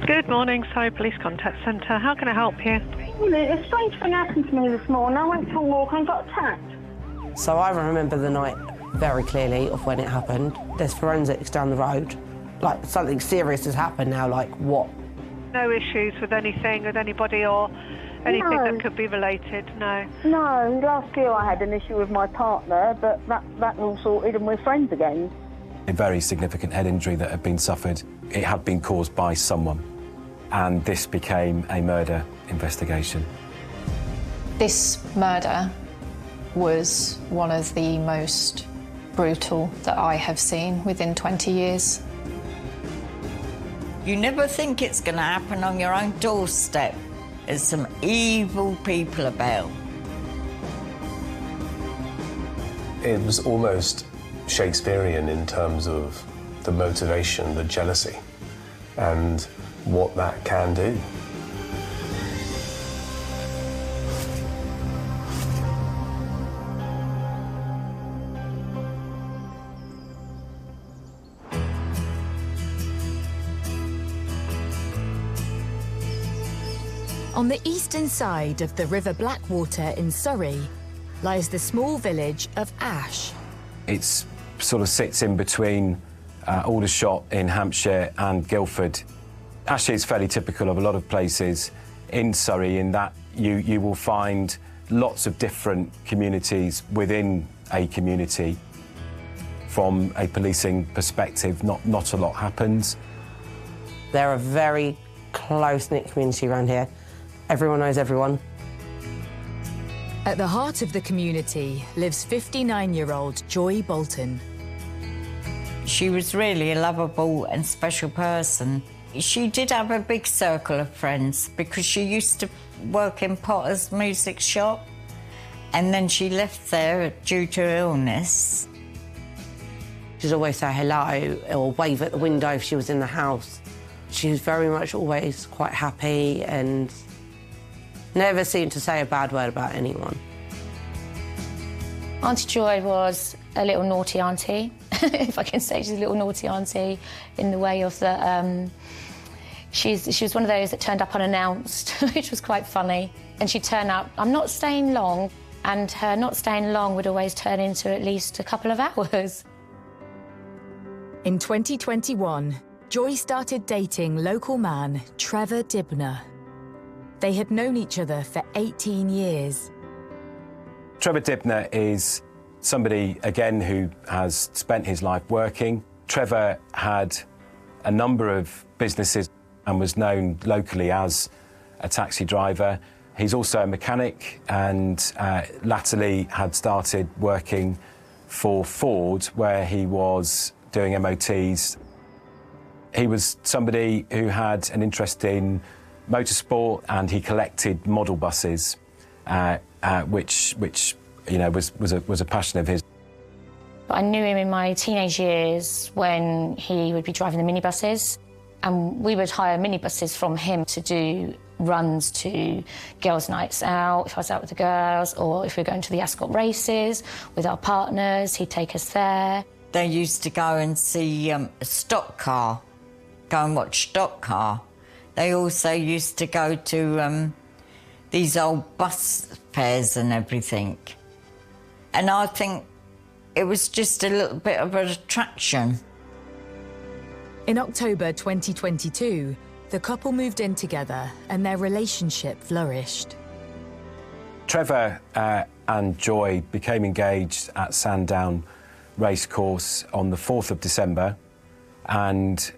Good morning, Surrey Police Contact Centre. How can I help you? A strange thing happened to me this morning. I went for a walk and got attacked. So I remember the night very clearly of when it happened. There's forensics down the road. Like, something serious has happened now, like what? No issues with anything, with anybody or anything that could be related, no? No, last year I had an issue with my partner, but that all sorted and we're friends again. A very significant head injury that had been suffered. It had been caused by someone, and this became a murder investigation. This murder was one of the most brutal that I have seen within 20 years. You never think it's going to happen on your own doorstep. There's some evil people about. It was almost Shakespearean in terms of the motivation, the jealousy, and what that can do. On the eastern side of the River Blackwater in Surrey lies the small village of Ash. It sort of sits in between Aldershot in Hampshire and Guildford. Ash is fairly typical of a lot of places in Surrey in that you will find lots of different communities within a community. From a policing perspective, not a lot happens. They're a very close-knit community around here. Everyone knows everyone. At the heart of the community lives 59-year-old Joy Bolton. She was really a lovable and special person. She did have a big circle of friends because she used to work in Potter's music shop, and then she left there due to illness. She'd always say hello or wave at the window if she was in the house. She was very much always quite happy and never seemed to say a bad word about anyone. Auntie Joy was a little naughty auntie, if I can say. She's a little naughty auntie in the way of the... she was one of those that turned up unannounced, which was quite funny. And she'd turn up, I'm not staying long, and her not staying long would always turn into at least a couple of hours. In 2021, Joy started dating local man Trevor Dibner. They had known each other for 18 years. Trevor Dibner is somebody, again, who has spent his life working. Trevor had a number of businesses and was known locally as a taxi driver. He's also a mechanic and latterly had started working for Ford, where he was doing MOTs. He was somebody who had an interest in motorsport, and he collected model buses, which you know was a passion of his. I knew him in my teenage years when he would be driving the minibuses, and we would hire minibuses from him to do runs to girls' nights out, if I was out with the girls, or if we were going to the Ascot races with our partners, he'd take us there. They used to go and see a stock car, go and watch stock car. They also used to go to these old bus fairs and everything. And I think it was just a little bit of an attraction. In October 2022, the couple moved in together and their relationship flourished. Trevor and Joy became engaged at Sandown Racecourse on the 4th of December, and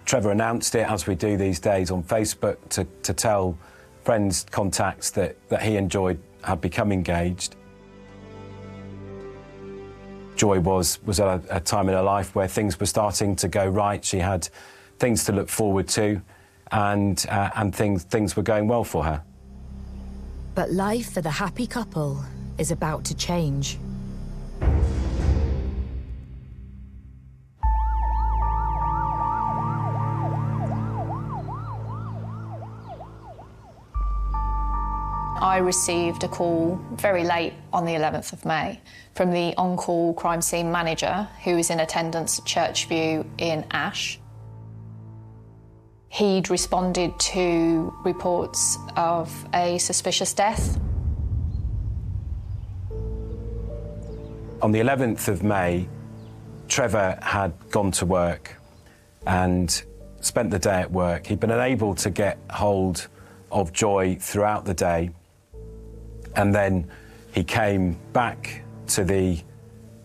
Trevor announced it, as we do these days, on Facebook to tell friends, contacts that he and Joy had become engaged. Joy was at a time in her life where things were starting to go right. She had things to look forward to, and things were going well for her. But life for the happy couple is about to change. I received a call very late on the 11th of May from the on-call crime scene manager who was in attendance at Churchview in Ash. He'd responded to reports of a suspicious death. On the 11th of May, Trevor had gone to work and spent the day at work. He'd been unable to get hold of Joy throughout the day, and then he came back to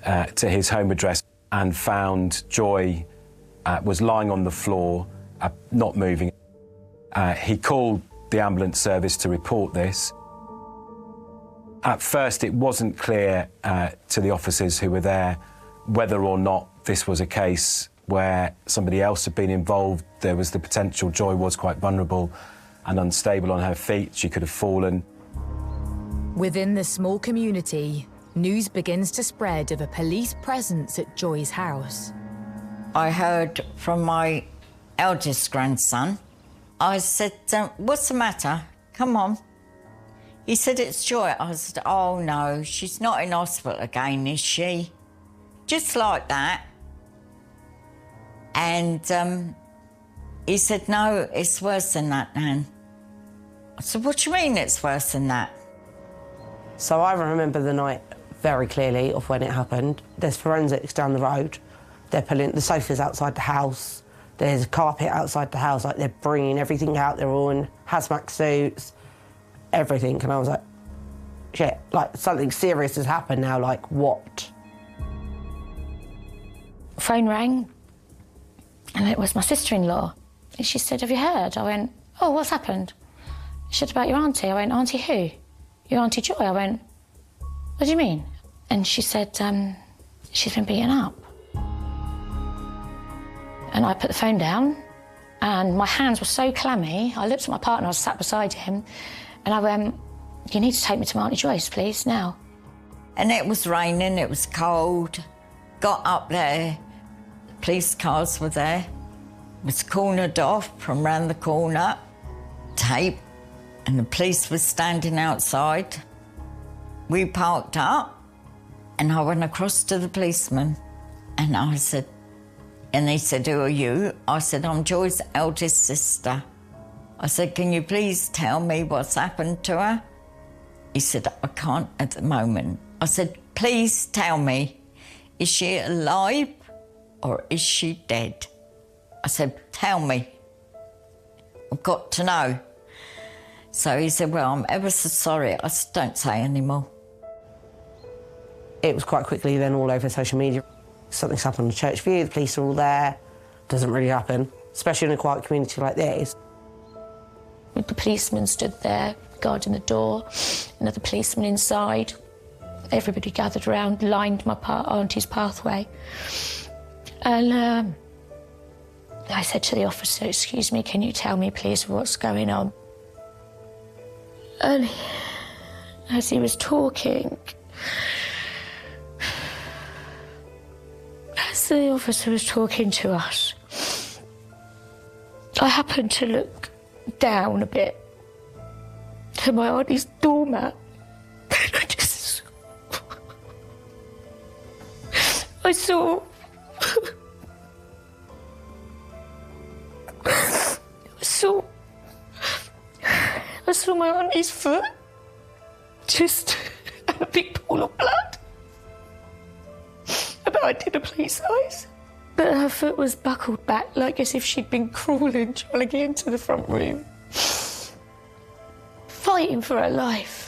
his home address and found Joy was lying on the floor, not moving. He called the ambulance service to report this. At first, it wasn't clear to the officers who were there whether or not this was a case where somebody else had been involved. There was the potential Joy was quite vulnerable and unstable on her feet. She could have fallen. Within the small community, news begins to spread of a police presence at Joy's house. I heard from my eldest grandson. I said, what's the matter? Come on. He said, it's Joy. I said, oh no, she's not in hospital again, is she? Just like that. And he said, no, it's worse than that, Nan. I said, what do you mean it's worse than that? So I remember the night very clearly of when it happened. There's forensics down the road. They're pulling the sofas outside the house. There's carpet outside the house. Like, they're bringing everything out. They're all in hazmat suits, everything. And I was like, shit, like, something serious has happened now. Like, what? Phone rang, and it was my sister-in-law. And she said, have you heard? I went, oh, what's happened? She said, about your auntie. I went, auntie who? Your Auntie Joy. I went, what do you mean? And she said, she's been beaten up. And I put the phone down, and my hands were so clammy. I looked at my partner, I was sat beside him, and I went, you need to take me to Auntie Joyce, please, now. And it was raining, it was cold. Got up there, the police cars were there. It was cornered off from round the corner, tape, and the police were standing outside. We parked up, and I went across to the policeman, and I said, and he said, who are you? I said, I'm Joy's eldest sister. I said, can you please tell me what's happened to her? He said, I can't at the moment. I said, please tell me, is she alive or is she dead? I said, tell me. I've got to know. So he said, well, I'm ever so sorry. I said, don't say any more. It was quite quickly then all over social media. Something's happened on Churchview, the police are all there. Doesn't really happen, especially in a quiet community like this. The policeman stood there guarding the door, another policeman inside. Everybody gathered around, lined my auntie's pathway. And I said to the officer, excuse me, can you tell me please what's going on? And as he was talking, as the officer was talking to us, I happened to look down a bit to my auntie's doormat, and I saw my auntie's foot, just a big pool of blood. About I did a police size. But her foot was buckled back, like as if she'd been crawling, trying to get into the front room. Fighting for her life.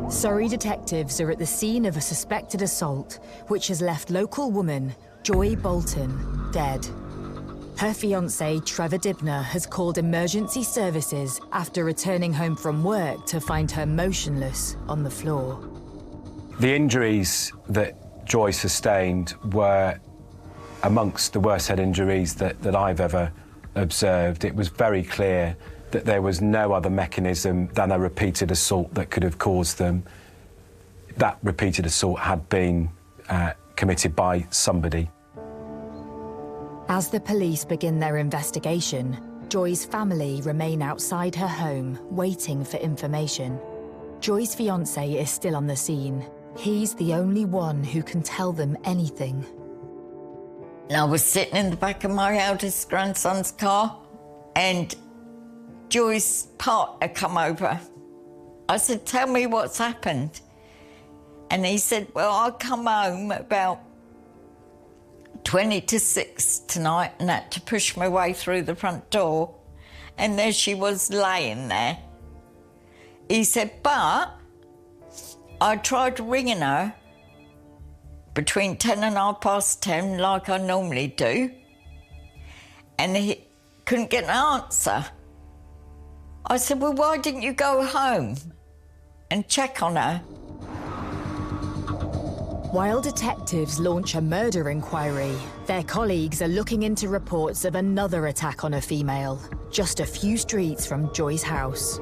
Surrey detectives are at the scene of a suspected assault, which has left local woman Joy Bolton dead. Her fiancé, Trevor Dibner, has called emergency services after returning home from work to find her motionless on the floor. The injuries that Joy sustained were amongst the worst head injuries that I've ever observed, it was very clear that there was no other mechanism than a repeated assault that could have caused them. That repeated assault had been committed by somebody. As the police begin their investigation, Joy's family remain outside her home, waiting for information. Joy's fiancé is still on the scene. He's the only one who can tell them anything. I was sitting in the back of my eldest grandson's car, and Joy's partner come over. I said, "Tell me what's happened." And he said, "Well, I come home about 20 to 6 tonight and had to push my way through the front door, and there she was laying there." He said, "But I tried ringing her between 10 and 10:30, like I normally do, and he couldn't get an answer." I said, "Well, why didn't you go home and check on her?" While detectives launch a murder inquiry, their colleagues are looking into reports of another attack on a female, just a few streets from Joy's house.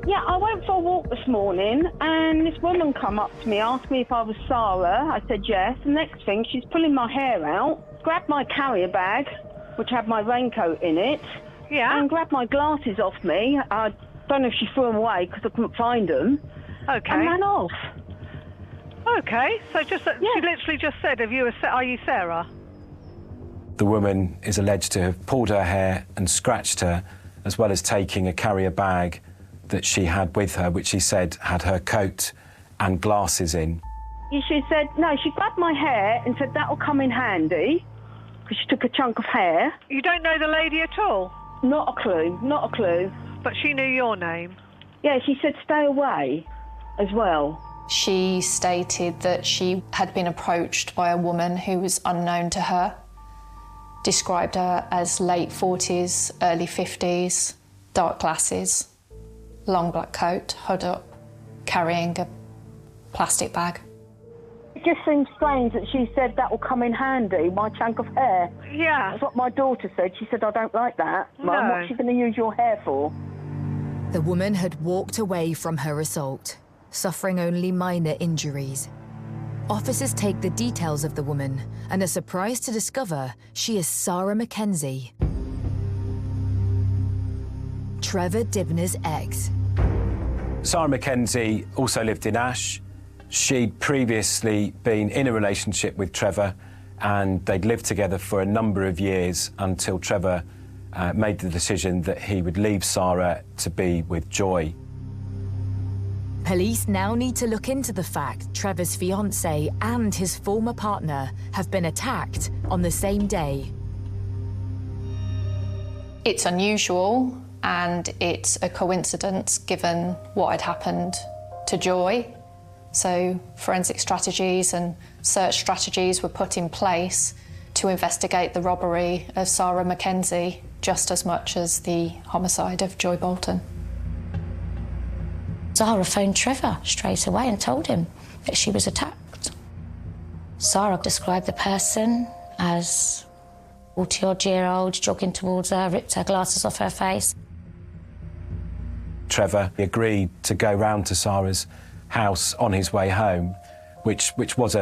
Yeah, I went for a walk this morning and this woman come up to me, asked me if I was Sarah. I said yes. The next thing, she's pulling my hair out, grabbed my carrier bag, which had my raincoat in it, and grabbed my glasses off me. I don't know if she threw them away because I couldn't find them. Okay. And ran off. Okay, so she literally just said, are you Sarah? The woman is alleged to have pulled her hair and scratched her, as well as taking a carrier bag that she had with her, which she said had her coat and glasses in. She said, no, she grabbed my hair and said that'll come in handy, because she took a chunk of hair. You don't know the lady at all? Not a clue, not a clue. But she knew your name? Yeah, she said stay away as well. She stated that she had been approached by a woman who was unknown to her, described her as late 40s, early 50s, dark glasses, long black coat, hood up, carrying a plastic bag. It just seems strange that she said that will come in handy, my chunk of hair. Yeah. That's what my daughter said. She said, I don't like that. Mum, what's she going to use your hair for? The woman had walked away from her assault, suffering only minor injuries. Officers take the details of the woman and are surprised to discover she is Sarah Mackenzie, Trevor Dibner's ex. Sarah Mackenzie also lived in Ash. She'd previously been in a relationship with Trevor, and they'd lived together for a number of years until Trevor made the decision that he would leave Sarah to be with Joy. Police now need to look into the fact Trevor's fiancée and his former partner have been attacked on the same day. It's unusual, and it's a coincidence given what had happened to Joy. So forensic strategies and search strategies were put in place to investigate the robbery of Sarah Mackenzie just as much as the homicide of Joy Bolton. Sarah phoned Trevor straight away and told him that she was attacked. Sarah described the person as 40-odd-year-old, jogging towards her, ripped her glasses off her face. Trevor agreed to go round to Sarah's house on his way home, which was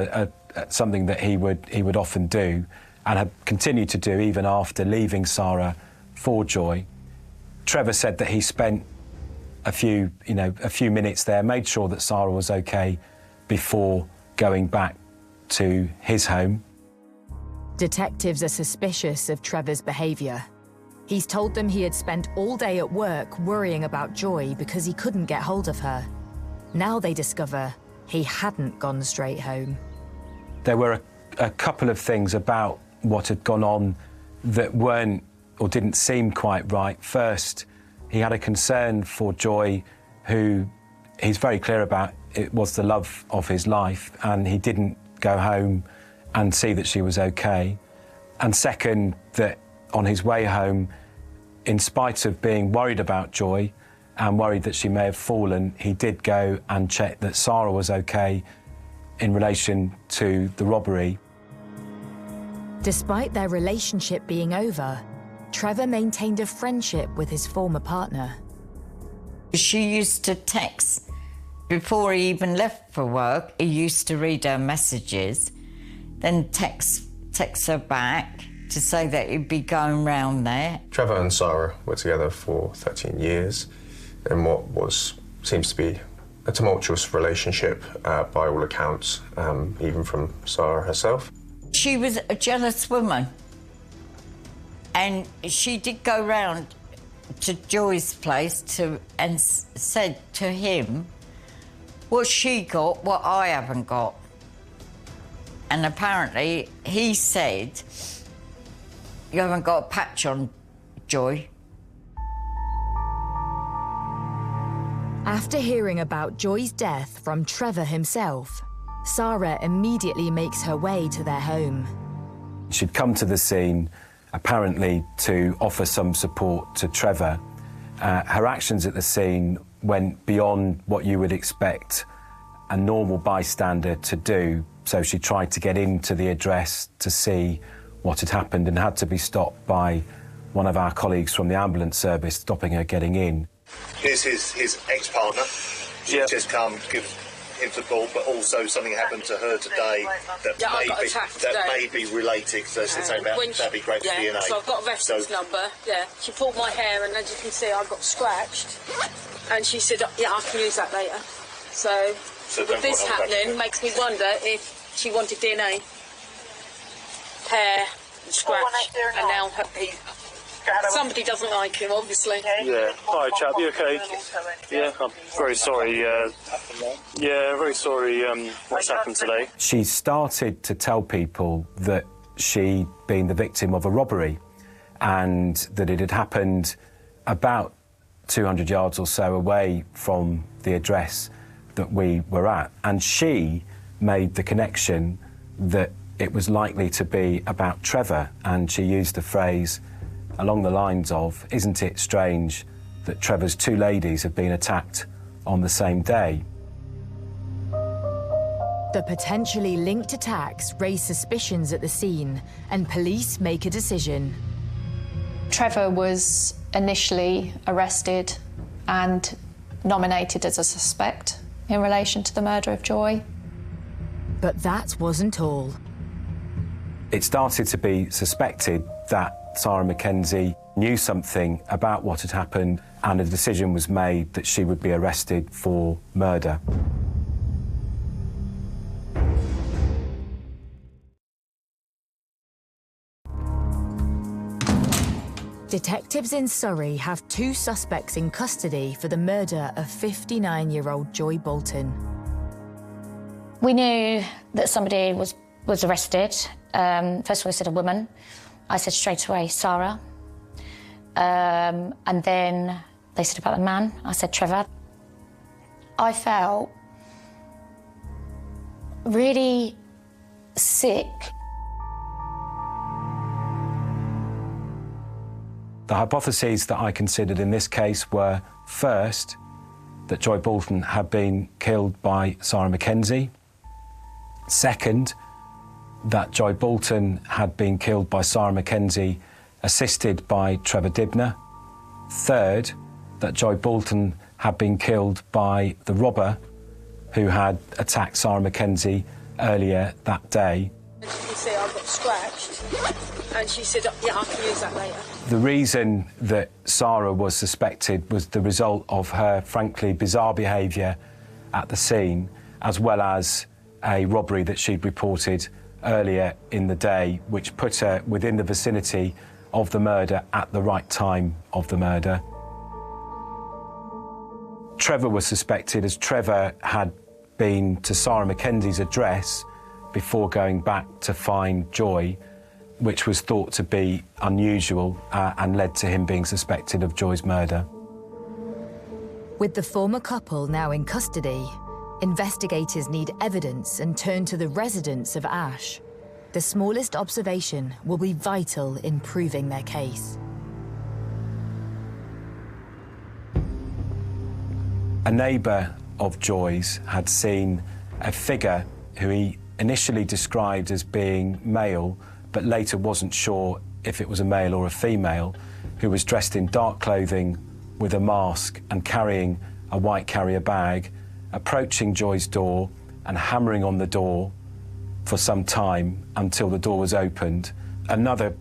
something that he would often do and had continued to do even after leaving Sarah for Joy. Trevor said that he spent a few minutes there, made sure that Sarah was okay before going back to his home. Detectives are suspicious of Trevor's behaviour. He's told them he had spent all day at work worrying about Joy because he couldn't get hold of her. Now they discover he hadn't gone straight home. There were a couple of things about what had gone on that weren't or didn't seem quite right. First, he had a concern for Joy, who he's very clear about it was the love of his life, and he didn't go home and see that she was okay. And second, that on his way home, in spite of being worried about Joy and worried that she may have fallen, he did go and check that Sarah was okay in relation to the robbery. Despite their relationship being over, Trevor maintained a friendship with his former partner. She used to text before he even left for work. He used to read her messages, then text her back to say that he'd be going round there. Trevor and Sarah were together for 13 years in what seems to be a tumultuous relationship by all accounts, even from Sarah herself. She was a jealous woman, and she did go round to Joy's place and said to him, what she got, what I haven't got. And apparently he said, you haven't got a patch on, Joy. After hearing about Joy's death from Trevor himself, Sarah immediately makes her way to their home. She'd come to the scene apparently to offer some support to Trevor. Her actions at the scene went beyond what you would expect a normal bystander to do, so she tried to get into the address to see what had happened and had to be stopped by one of our colleagues from the ambulance service stopping her getting in. Here's his ex-partner. She's just come, give him support, but also something happened to her today that may be related. So they're saying that'd be great for DNA. So I've got a reference number. Yeah, she pulled my hair, and as you can see, I got scratched. And she said, "Yeah, I can use that later." So with this happening, makes me wonder if she wanted DNA, hair, and scratch, and now somebody doesn't like him, obviously. Yeah. Hi, chap. You okay? Yeah. I'm very sorry. Very sorry. What's happened today? She started to tell people that she'd been the victim of a robbery, and that it had happened about 200 yards or so away from the address that we were at. And she made the connection that it was likely to be about Trevor, and she used the phrase along the lines of, "Isn't it strange that Trevor's two ladies have been attacked on the same day?" The potentially linked attacks raise suspicions at the scene, and police make a decision. Trevor was initially arrested and nominated as a suspect in relation to the murder of Joy. But that wasn't all. It started to be suspected that Sarah Mackenzie knew something about what had happened, and a decision was made that she would be arrested for murder. Detectives in Surrey have two suspects in custody for the murder of 59-year-old Joy Bolton. We knew that somebody was arrested. First of all, I said a woman. I said straight away, Sarah. And then they said about the man. I said Trevor. I felt really sick. The hypotheses that I considered in this case were, first, that Joy Bolton had been killed by Sarah Mackenzie. Second, that Joy Bolton had been killed by Sarah Mackenzie, assisted by Trevor Dibnah. Third, that Joy Bolton had been killed by the robber who had attacked Sarah Mackenzie earlier that day. As you can see, I got scratched, and she said, "Yeah, I can use that later." The reason that Sarah was suspected was the result of her frankly bizarre behaviour at the scene, as well as a robbery that she'd reported earlier in the day, which put her within the vicinity of the murder at the right time of the murder. Trevor was suspected as Trevor had been to Sarah Mackenzie's address before going back to find Joy, which was thought to be unusual and led to him being suspected of Joy's murder. With the former couple now in custody, investigators need evidence and turn to the residence of Ash. The smallest observation will be vital in proving their case. A neighbour of Joy's had seen a figure who he initially described as being male, but later wasn't sure if it was a male or a female, who was dressed in dark clothing with a mask and carrying a white carrier bag, approaching Joy's door and hammering on the door for some time until the door was opened. Another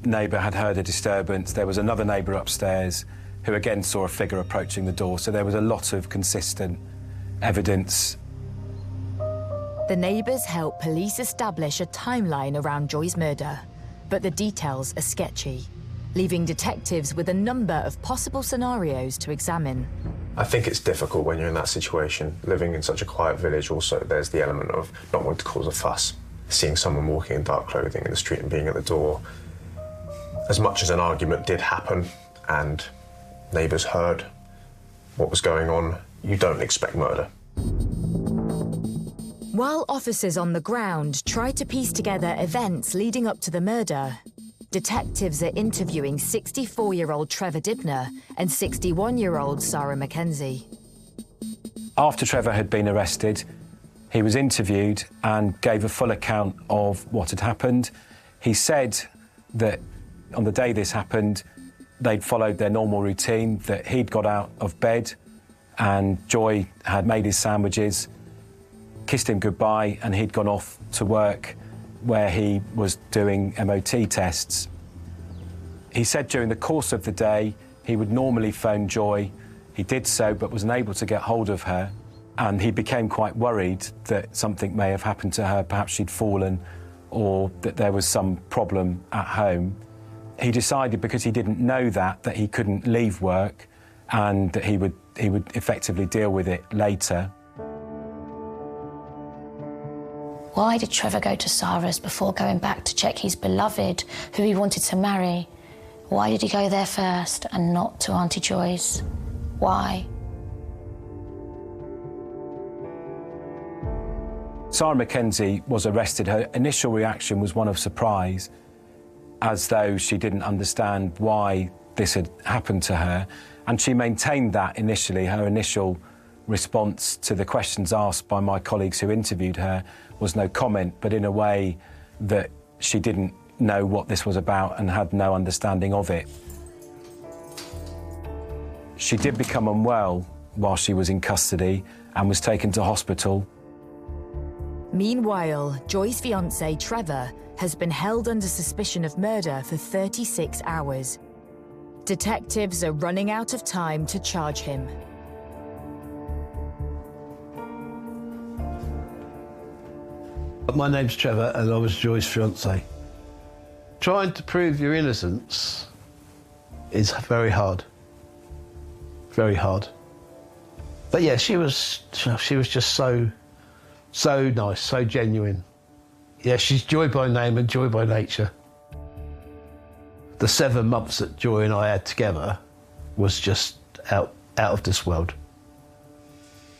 neighbour had heard a disturbance. There was another neighbour upstairs who again saw a figure approaching the door, so there was a lot of consistent evidence. The neighbours help police establish a timeline around Joy's murder, but the details are sketchy, leaving detectives with a number of possible scenarios to examine. I think it's difficult when you're in that situation. Living in such a quiet village, also there's the element of not wanting to cause a fuss. Seeing someone walking in dark clothing in the street and being at the door. As much as an argument did happen and neighbours heard what was going on, you don't expect murder. While officers on the ground try to piece together events leading up to the murder, detectives are interviewing 64-year-old Trevor Dibnah and 61-year-old Sarah Mackenzie. After Trevor had been arrested, he was interviewed and gave a full account of what had happened. He said that on the day this happened, they'd followed their normal routine, that he'd got out of bed and Joy had made his sandwiches, kissed him goodbye, and he'd gone off to work where he was doing MOT tests. He said during the course of the day he would normally phone Joy. He did so but was unable to get hold of her, and he became quite worried that something may have happened to her, perhaps she'd fallen or that there was some problem at home. He decided, because he didn't know that he couldn't leave work and that he would effectively deal with it later. Why did Trevor go to Sarah's before going back to check his beloved, who he wanted to marry? Why did he go there first and not to Auntie Joy's? Why? Sarah Mackenzie was arrested. Her initial reaction was one of surprise, as though she didn't understand why this had happened to her. And she maintained that initially. Her initial response to the questions asked by my colleagues who interviewed her was no comment, but in a way that she didn't know what this was about and had no understanding of it. She did become unwell while she was in custody and was taken to hospital. Meanwhile, Joy's fiancé, Trevor, has been held under suspicion of murder for 36 hours. Detectives are running out of time to charge him. My name's Trevor and I was Joy's fiancé. Trying to prove your innocence is very hard. Very hard. But yeah, she was just so nice, so genuine. Yeah, she's Joy by name and Joy by nature. The 7 months that Joy and I had together was just out of this world.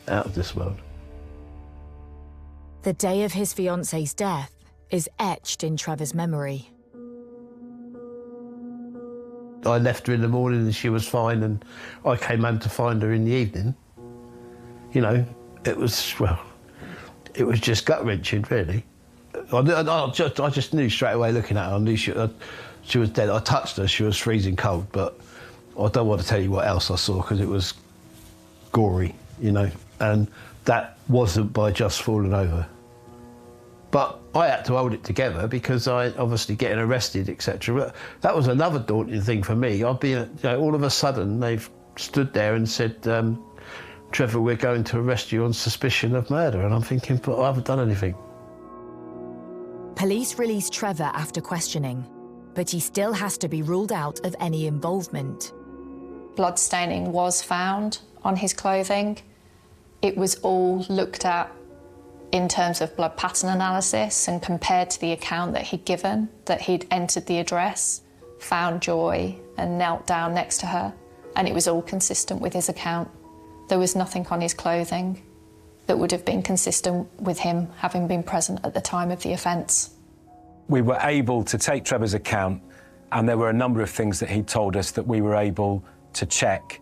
Out of this world. The day of his fiancée's death is etched in Trevor's memory. I left her in the morning and she was fine, and I came home to find her in the evening. You know, it was just gut-wrenching, really. I just knew straight away looking at her, I knew she was dead. I touched her, she was freezing cold, but I don't want to tell you what else I saw because it was gory, you know, and that wasn't by just falling over. But I had to hold it together because I obviously getting arrested, etc. That was another daunting thing for me. I'd be, you know, all of a sudden they've stood there and said, Trevor, we're going to arrest you on suspicion of murder. And I'm thinking, but I haven't done anything. Police release Trevor after questioning, but he still has to be ruled out of any involvement. Blood staining was found on his clothing. It was all looked at in terms of blood pattern analysis and compared to the account that he'd given, that he'd entered the address, found Joy and knelt down next to her, and it was all consistent with his account. There was nothing on his clothing that would have been consistent with him having been present at the time of the offence. We were able to take Trevor's account, and there were a number of things that he told us that we were able to check.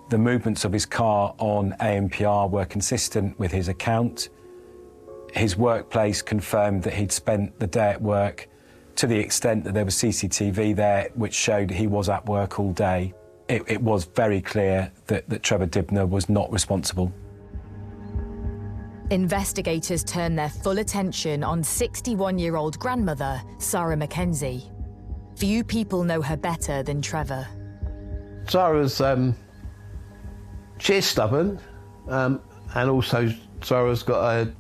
The movements of his car on ANPR were consistent with his account. His workplace confirmed that he'd spent the day at work to the extent that there was CCTV there which showed he was at work all day. It was very clear that Trevor Dibnah was not responsible. Investigators turned their full attention on 61-year-old grandmother, Sarah Mackenzie. Few people know her better than Trevor. Sarah's, she's stubborn, and also Sarah's got a,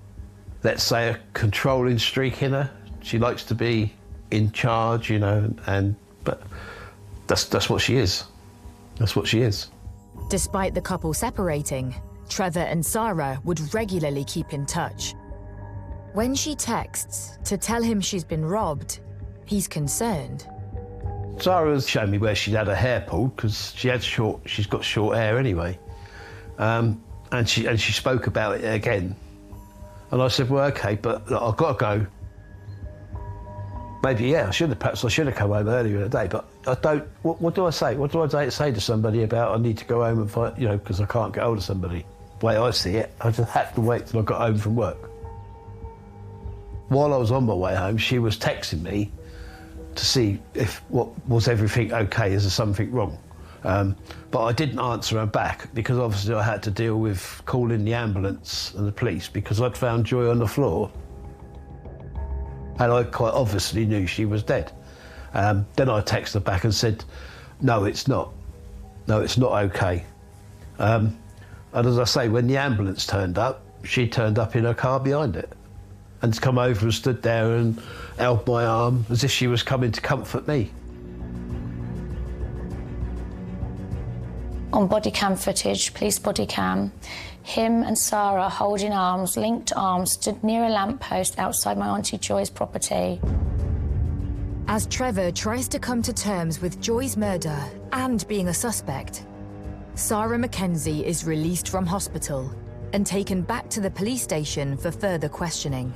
let's say, a controlling streak in her. She likes to be in charge, you know, but that's what she is. That's what she is. Despite the couple separating, Trevor and Sarah would regularly keep in touch. When she texts to tell him she's been robbed, he's concerned. Sarah's shown me where she'd had her hair pulled because she's got short hair anyway, and she spoke about it again, and I said, well, okay, but look, I've got to go. Maybe, yeah, I should have come home earlier in the day, but I don't. What do I say? What do I say to somebody about I need to go home and find, you know, because I can't get hold of somebody? The way I see it, I just had to wait till I got home from work. While I was on my way home, she was texting me to see if was everything okay, is there something wrong? But I didn't answer her back because obviously I had to deal with calling the ambulance and the police because I'd found Joy on the floor. And I quite obviously knew she was dead. Then I texted her back and said, no, it's not. No, it's not okay. And as I say, when the ambulance turned up, she turned up in her car behind it and come over and stood there and held my arm as if she was coming to comfort me. On body cam footage, police body cam, him and Sarah holding arms, linked arms, stood near a lamppost outside my Auntie Joy's property. As Trevor tries to come to terms with Joy's murder and being a suspect, Sarah Mackenzie is released from hospital and taken back to the police station for further questioning.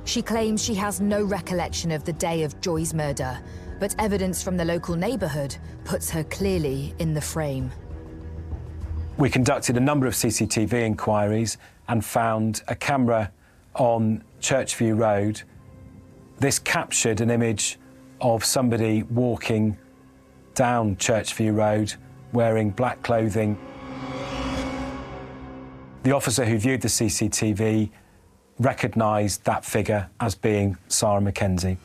She claims she has no recollection of the day of Joy's murder, but evidence from the local neighbourhood puts her clearly in the frame. We conducted a number of CCTV inquiries and found a camera on Churchview Road. This captured an image of somebody walking down Churchview Road wearing black clothing. The officer who viewed the CCTV recognised that figure as being Sarah Mackenzie.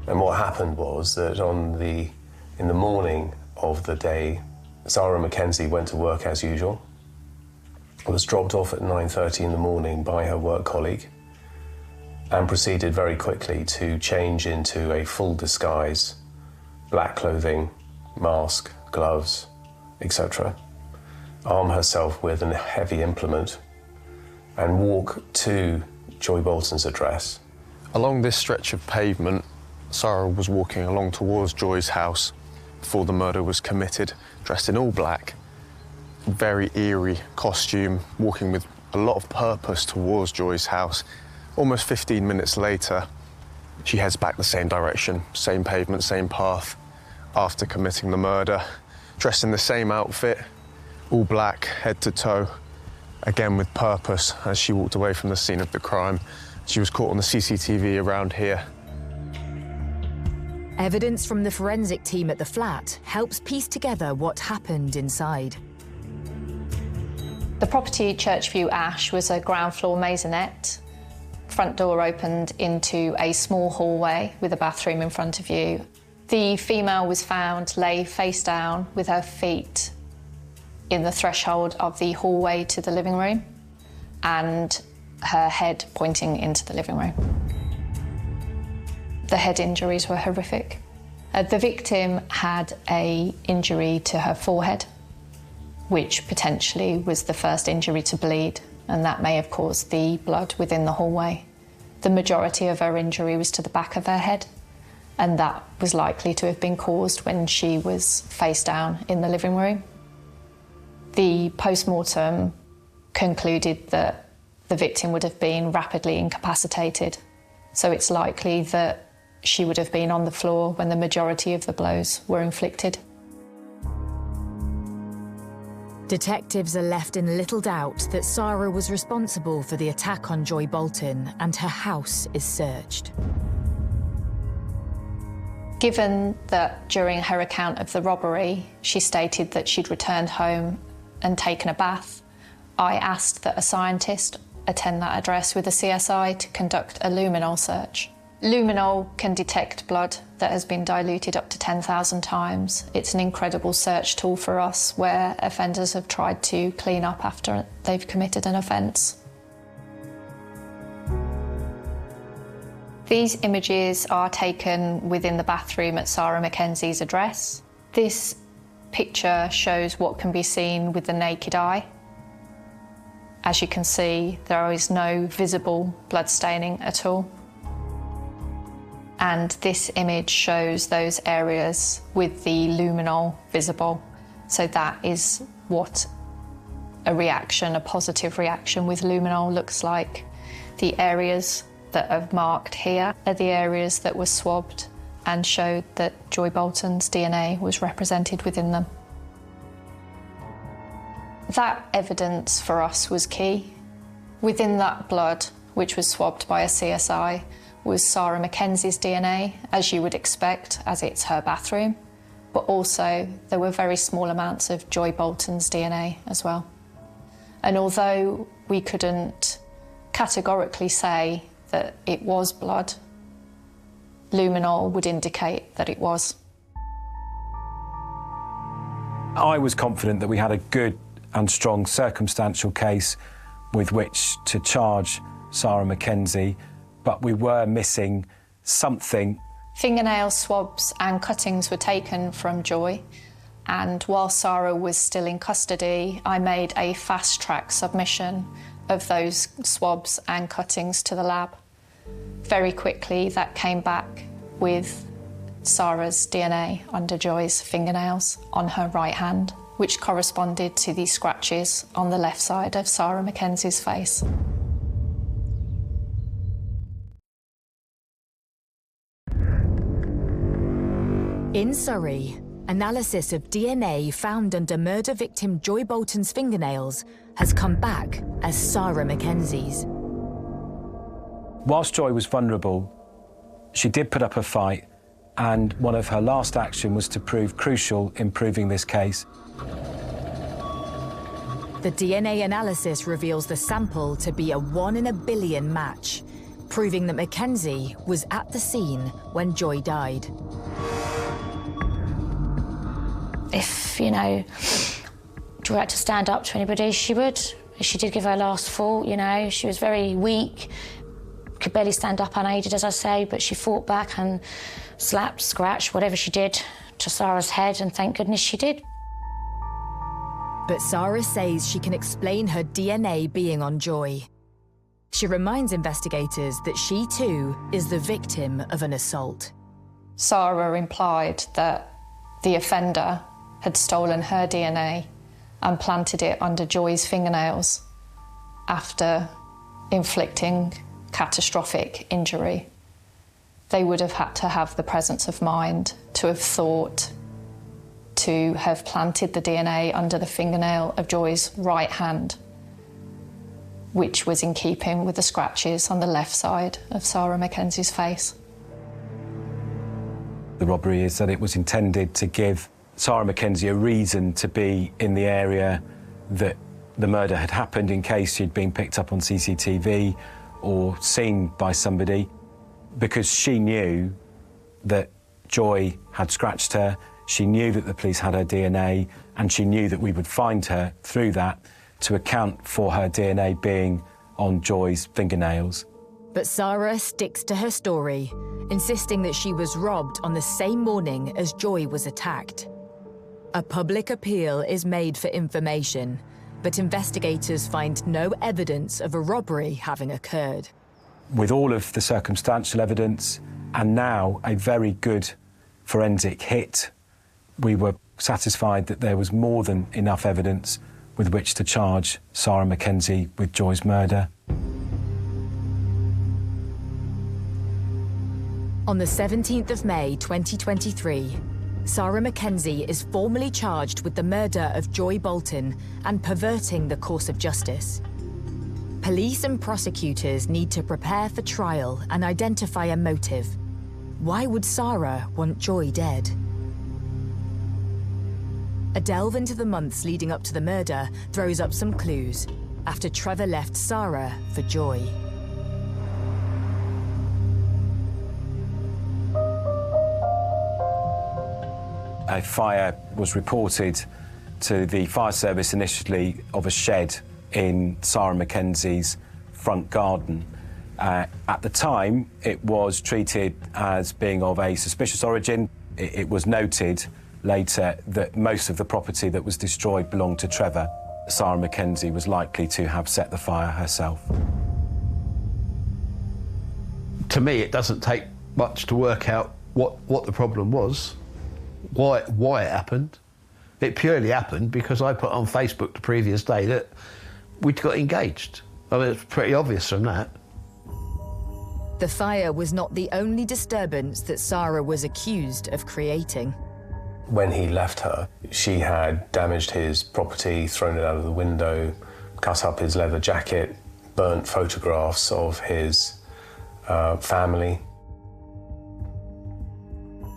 And what happened was that in the morning of the day, Sarah Mackenzie went to work as usual, was dropped off at 9:30 in the morning by her work colleague, and proceeded very quickly to change into a full disguise, black clothing, mask, gloves, etc., arm herself with a heavy implement, and walk to Joy Bolton's address. Along this stretch of pavement, Sarah was walking along towards Joy's house before the murder was committed, dressed in all black, very eerie costume, walking with a lot of purpose towards Joy's house. Almost 15 minutes later, she heads back the same direction, same pavement, same path, after committing the murder, dressed in the same outfit, all black, head to toe, again with purpose as she walked away from the scene of the crime. She was caught on the CCTV around here. Evidence from the forensic team at the flat helps piece together what happened inside. The property Churchview Ash was a ground floor maisonette. Front door opened into a small hallway with a bathroom in front of you. The female was found lay face down with her feet in the threshold of the hallway to the living room and her head pointing into the living room. The head injuries were horrific. The victim had an injury to her forehead, which potentially was the first injury to bleed, and that may have caused the blood within the hallway. The majority of her injury was to the back of her head, and that was likely to have been caused when she was face down in the living room. The post-mortem concluded that the victim would have been rapidly incapacitated, so it's likely that she would have been on the floor when the majority of the blows were inflicted. Detectives are left in little doubt that Sarah was responsible for the attack on Joy Bolton, and her house is searched. Given that during her account of the robbery, she stated that she'd returned home and taken a bath, I asked that a scientist attend that address with a CSI to conduct a luminol search. Luminol can detect blood that has been diluted up to 10,000 times. It's an incredible search tool for us where offenders have tried to clean up after they've committed an offence. These images are taken within the bathroom at Sarah Mackenzie's address. This picture shows what can be seen with the naked eye. As you can see, there is no visible blood staining at all. And this image shows those areas with the luminol visible. So that is what a reaction, a positive reaction with luminol looks like. The areas that are marked here are the areas that were swabbed and showed that Joy Bolton's DNA was represented within them. That evidence for us was key. Within that blood, which was swabbed by a CSI, was Sarah Mackenzie's DNA, as you would expect, as it's her bathroom, but also there were very small amounts of Joy Bolton's DNA as well. And although we couldn't categorically say that it was blood, luminol would indicate that it was. I was confident that we had a good and strong circumstantial case with which to charge Sarah Mackenzie, but we were missing something. Fingernail swabs and cuttings were taken from Joy, and while Sarah was still in custody, I made a fast-track submission of those swabs and cuttings to the lab. Very quickly, that came back with Sarah's DNA under Joy's fingernails on her right hand, which corresponded to the scratches on the left side of Sarah Mackenzie's face. In Surrey, analysis of DNA found under murder victim Joy Bolton's fingernails has come back as Sarah Mackenzie's. Whilst Joy was vulnerable, she did put up a fight, and one of her last actions was to prove crucial in proving this case. The DNA analysis reveals the sample to be a 1 in a billion match, proving that Mackenzie was at the scene when Joy died. If, you know, Joy had to stand up to anybody, she would. She did give her last fought, you know. She was very weak, could barely stand up unaided, as I say, but she fought back and slapped, scratched, whatever she did to Sarah's head, and thank goodness she did. But Sarah says she can explain her DNA being on Joy. She reminds investigators that she too is the victim of an assault. Sarah implied that the offender had stolen her DNA and planted it under Joy's fingernails after inflicting catastrophic injury. They would have had to have the presence of mind to have thought to have planted the DNA under the fingernail of Joy's right hand, which was in keeping with the scratches on the left side of Sarah Mackenzie's face. The robbery is that it was intended to give Sarah Mackenzie a reason to be in the area that the murder had happened in case she'd been picked up on CCTV or seen by somebody, because she knew that Joy had scratched her, she knew that the police had her DNA, and she knew that we would find her through that to account for her DNA being on Joy's fingernails. But Sarah sticks to her story, insisting that she was robbed on the same morning as Joy was attacked. A public appeal is made for information, but investigators find no evidence of a robbery having occurred. With all of the circumstantial evidence and now a very good forensic hit, we were satisfied that there was more than enough evidence with which to charge Sarah Mackenzie with Joy's murder. On the 17th of May 2023, Sarah Mackenzie is formally charged with the murder of Joy Bolton and perverting the course of justice. Police and prosecutors need to prepare for trial and identify a motive. Why would Sarah want Joy dead? A delve into the months leading up to the murder throws up some clues after Trevor left Sarah for Joy. A fire was reported to the fire service initially of a shed in Sarah Mackenzie's front garden. At the time, it was treated as being of a suspicious origin. It was noted later that most of the property that was destroyed belonged to Trevor. Sarah Mackenzie was likely to have set the fire herself. To me, it doesn't take much to work out what the problem was, why it happened. It purely happened because I put on Facebook the previous day that we'd got engaged. I mean, it's pretty obvious from that. The fire was not the only disturbance that Sarah was accused of creating. When he left her, she had damaged his property, thrown it out of the window, cut up his leather jacket, burnt photographs of his family.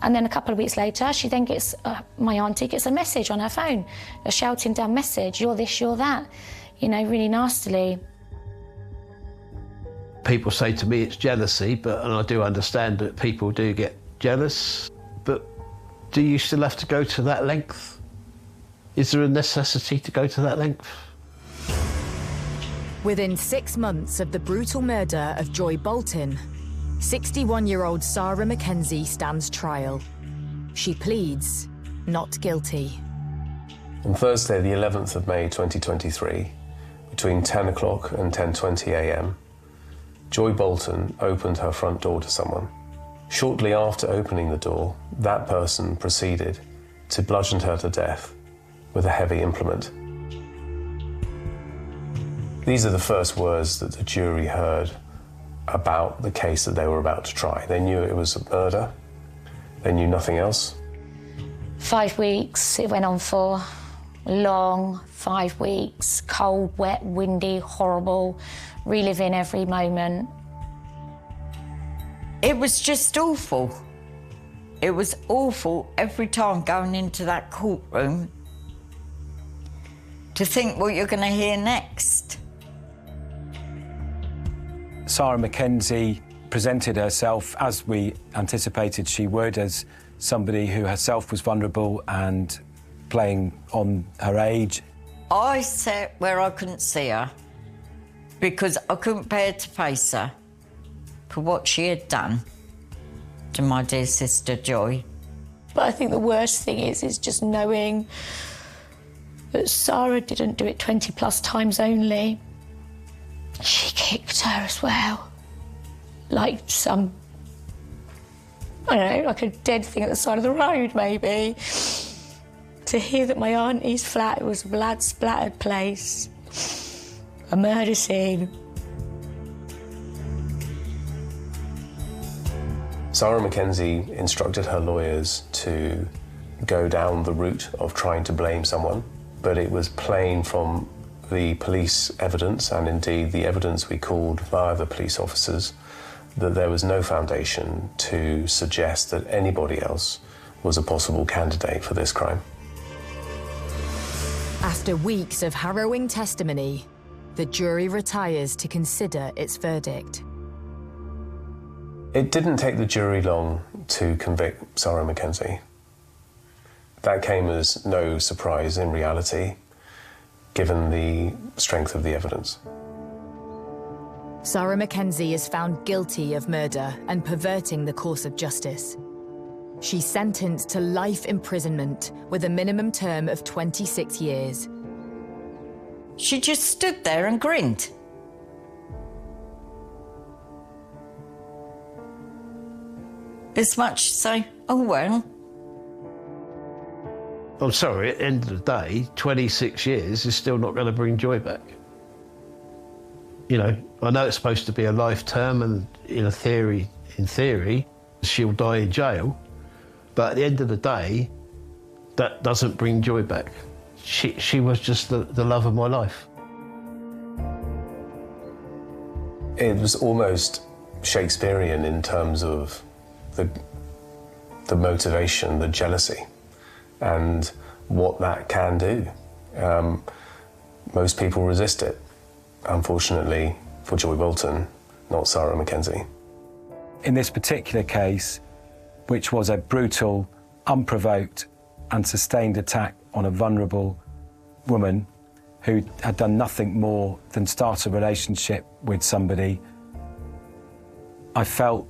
And then a couple of weeks later, she then gets, my auntie gets a message on her phone, a shouting down message, you're this, you're that, you know, really nastily. People say to me it's jealousy, and I do understand that people do get jealous, but do you still have to go to that length? Is there a necessity to go to that length? Within 6 months of the brutal murder of Joy Bolton, 61-year-old Sarah Mackenzie stands trial. She pleads not guilty. On Thursday, the 11th of May 2023, between 10 o'clock and 10:20 a.m, Joy Bolton opened her front door to someone. Shortly after opening the door, that person proceeded to bludgeon her to death with a heavy implement. These are the first words that the jury heard about the case that they were about to try. They knew it was a murder. They knew nothing else. 5 weeks it went on for. Long 5 weeks, cold, wet, windy, horrible, reliving every moment. It was just awful. It was awful every time going into that courtroom to think what you're going to hear next. Sarah Mackenzie presented herself, as we anticipated she would, as somebody who herself was vulnerable and playing on her age. I sat where I couldn't see her because I couldn't bear to face her for what she had done to my dear sister Joy. But I think the worst thing is just knowing that Sarah didn't do it 20 plus times only. She kicked her as well. Like some, I don't know, like a dead thing at the side of the road, maybe. To hear that my auntie's flat was a blood-splattered place, a murder scene. Sarah Mackenzie instructed her lawyers to go down the route of trying to blame someone, but it was plain from the police evidence, and indeed the evidence we called via the police officers, that there was no foundation to suggest that anybody else was a possible candidate for this crime. After weeks of harrowing testimony, the jury retires to consider its verdict. It didn't take the jury long to convict Sarah Mackenzie. That came as no surprise in reality, given the strength of the evidence. Sarah Mackenzie is found guilty of murder and perverting the course of justice. She's sentenced to life imprisonment with a minimum term of 26 years. She just stood there and grinned. As much to say, oh well. I'm sorry, at the end of the day, 26 years is still not going to bring Joy back. You know, I know it's supposed to be a life term, and in theory, she'll die in jail. But at the end of the day, that doesn't bring joy back. She was just the love of my life. It was almost Shakespearean in terms of the motivation, the jealousy, and what that can do. Most people resist it. Unfortunately, for Joy Bolton, not Sarah Mackenzie. In this particular case, which was a brutal, unprovoked and sustained attack on a vulnerable woman who had done nothing more than start a relationship with somebody, I felt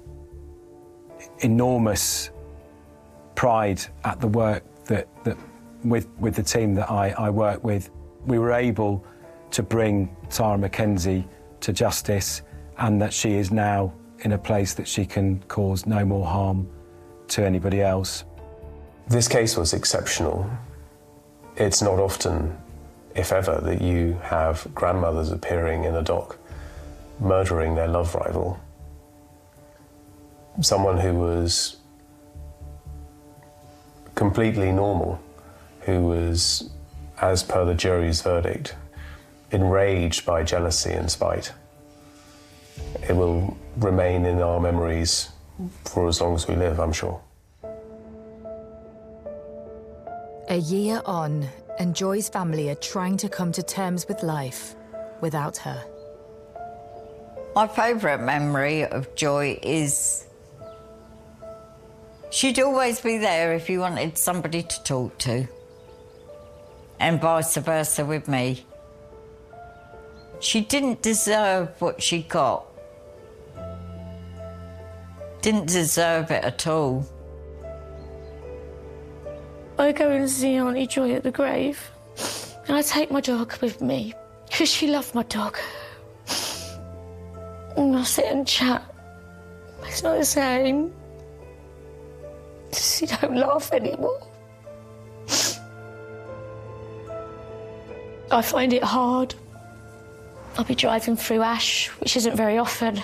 enormous pride at the work that with the team that I work with. We were able to bring Sarah Mackenzie to justice, and that she is now in a place that she can cause no more harm to anybody else. This case was exceptional. It's not often, if ever, that you have grandmothers appearing in a dock murdering their love rival. Someone who was completely normal, who was, as per the jury's verdict, enraged by jealousy and spite. It will remain in our memories for as long as we live, I'm sure. A year on, and Joy's family are trying to come to terms with life without her. My favourite memory of Joy is she'd always be there if you wanted somebody to talk to, and vice versa with me. She didn't deserve what she got. Didn't deserve it at all. I go and see Auntie Joy at the grave, and I take my dog with me, because she loved my dog. And I sit and chat. It's not the same. She don't laugh anymore. I find it hard. I'll be driving through Ash, which isn't very often,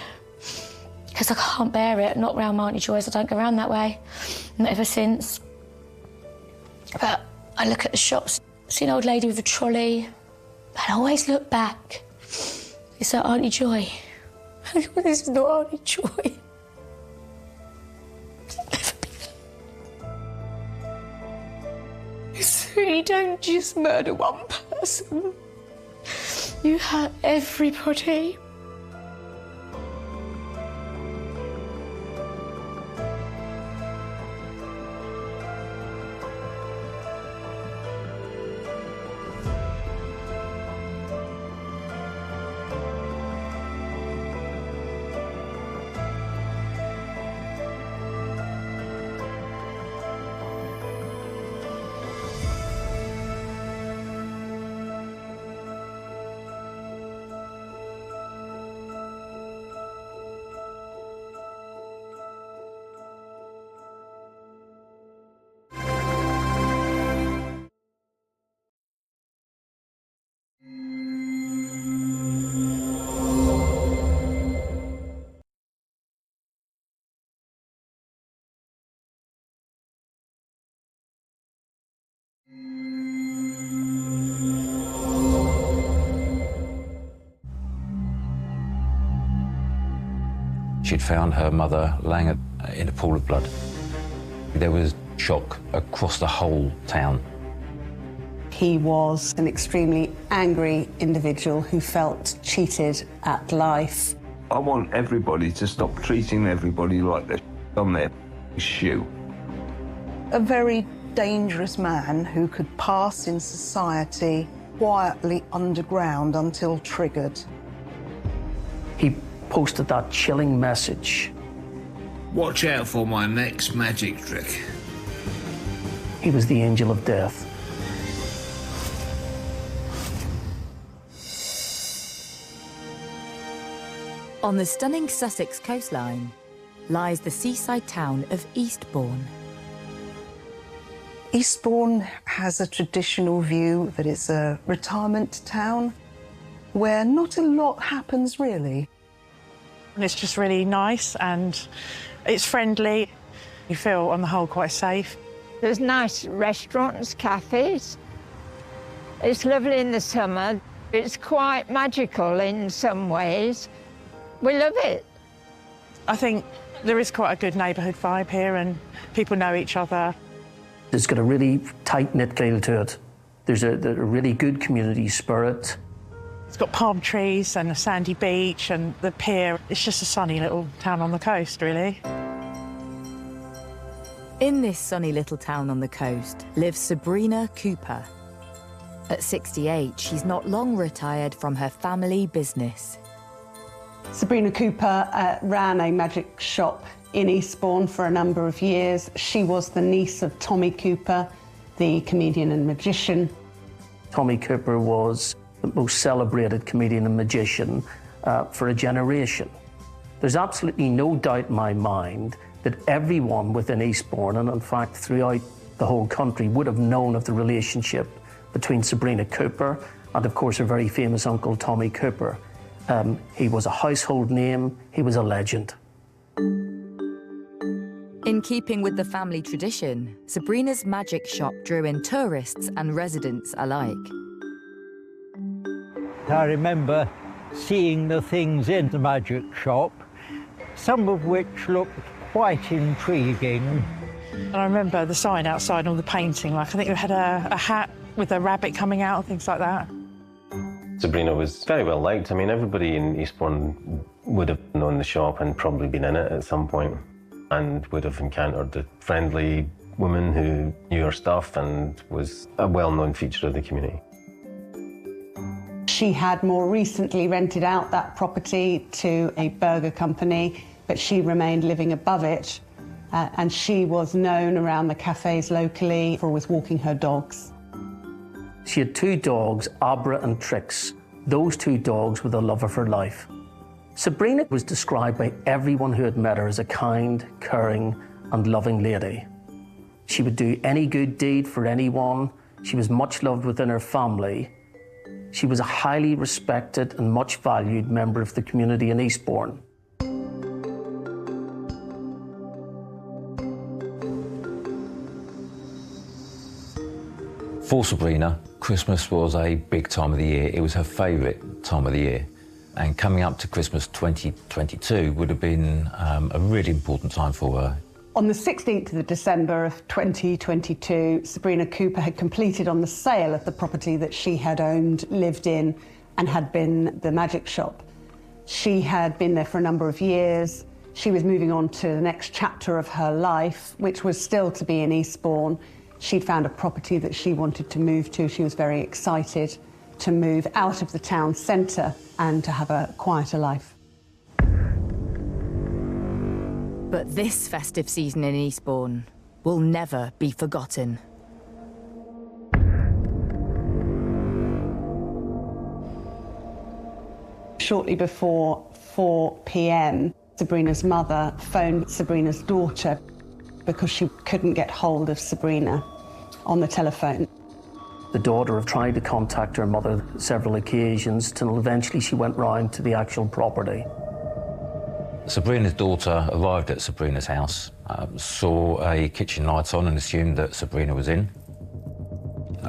because I can't bear it. Not round Auntie Joy's, I don't go round that way. Not ever since. But I look at the shops, see an old lady with a trolley, and I always look back. Is that Auntie Joy? This is not Auntie Joy. So you don't just murder one person. You hurt everybody. She'd found her mother laying in a pool of blood. There was shock across the whole town. He was an extremely angry individual who felt cheated at life. I want everybody to stop treating everybody like they're on their shoe. A very dangerous man who could pass in society quietly underground until triggered. He posted that chilling message. Watch out for my next magic trick. He was the angel of death. On the stunning Sussex coastline lies the seaside town of Eastbourne. Eastbourne has a traditional view that it's a retirement town where not a lot happens really. It's just really nice and it's friendly. You feel on the whole quite safe. There's nice restaurants, cafes. It's lovely in the summer. It's quite magical in some ways. We love it. I think there is quite a good neighbourhood vibe here and people know each other. It's got a really tight-knit feel to it. There's a really good community spirit. It's got palm trees and a sandy beach and the pier. It's just a sunny little town on the coast, really. In this sunny little town on the coast lives Sabrina Cooper. At 68, she's not long retired from her family business. Sabrina Cooper ran a magic shop in Eastbourne for a number of years. She was the niece of Tommy Cooper, the comedian and magician. Tommy Cooper was the most celebrated comedian and magician for a generation. There's absolutely no doubt in my mind that everyone within Eastbourne, and in fact throughout the whole country, would have known of the relationship between Sabrina Cooper and, of course, her very famous uncle, Tommy Cooper. He was a household name, he was a legend. In keeping with the family tradition, Sabrina's magic shop drew in tourists and residents alike. I remember seeing the things in the magic shop, some of which looked quite intriguing. And I remember the sign outside and all the painting, like I think they had a hat with a rabbit coming out and things like that. Sabrina was very well liked. I mean, everybody in Eastbourne would have known the shop and probably been in it at some point and would have encountered a friendly woman who knew her stuff and was a well-known feature of the community. She had more recently rented out that property to a burger company, but she remained living above it, and she was known around the cafes locally for always walking her dogs. She had two dogs, Abra and Trix. Those two dogs were the love of her life. Sabrina was described by everyone who had met her as a kind, caring and loving lady. She would do any good deed for anyone. She was much loved within her family. She was a highly respected and much valued member of the community in Eastbourne. For Sabrina, Christmas was a big time of the year. It was her favourite time of the year. And coming up to Christmas 2022 would have been a really important time for her. On the 16th of December of 2022, Sabrina Cooper had completed on the sale of the property that she had owned, lived in, and had been the magic shop. She had been there for a number of years. She was moving on to the next chapter of her life, which was still to be in Eastbourne. She'd found a property that she wanted to move to. She was very excited to move out of the town centre and to have a quieter life. But this festive season in Eastbourne will never be forgotten. Shortly before 4 p.m, Sabrina's mother phoned Sabrina's daughter because she couldn't get hold of Sabrina on the telephone. The daughter had tried to contact her mother several occasions till eventually she went round to the actual property. Sabrina's daughter arrived at Sabrina's house, saw a kitchen light on and assumed that Sabrina was in.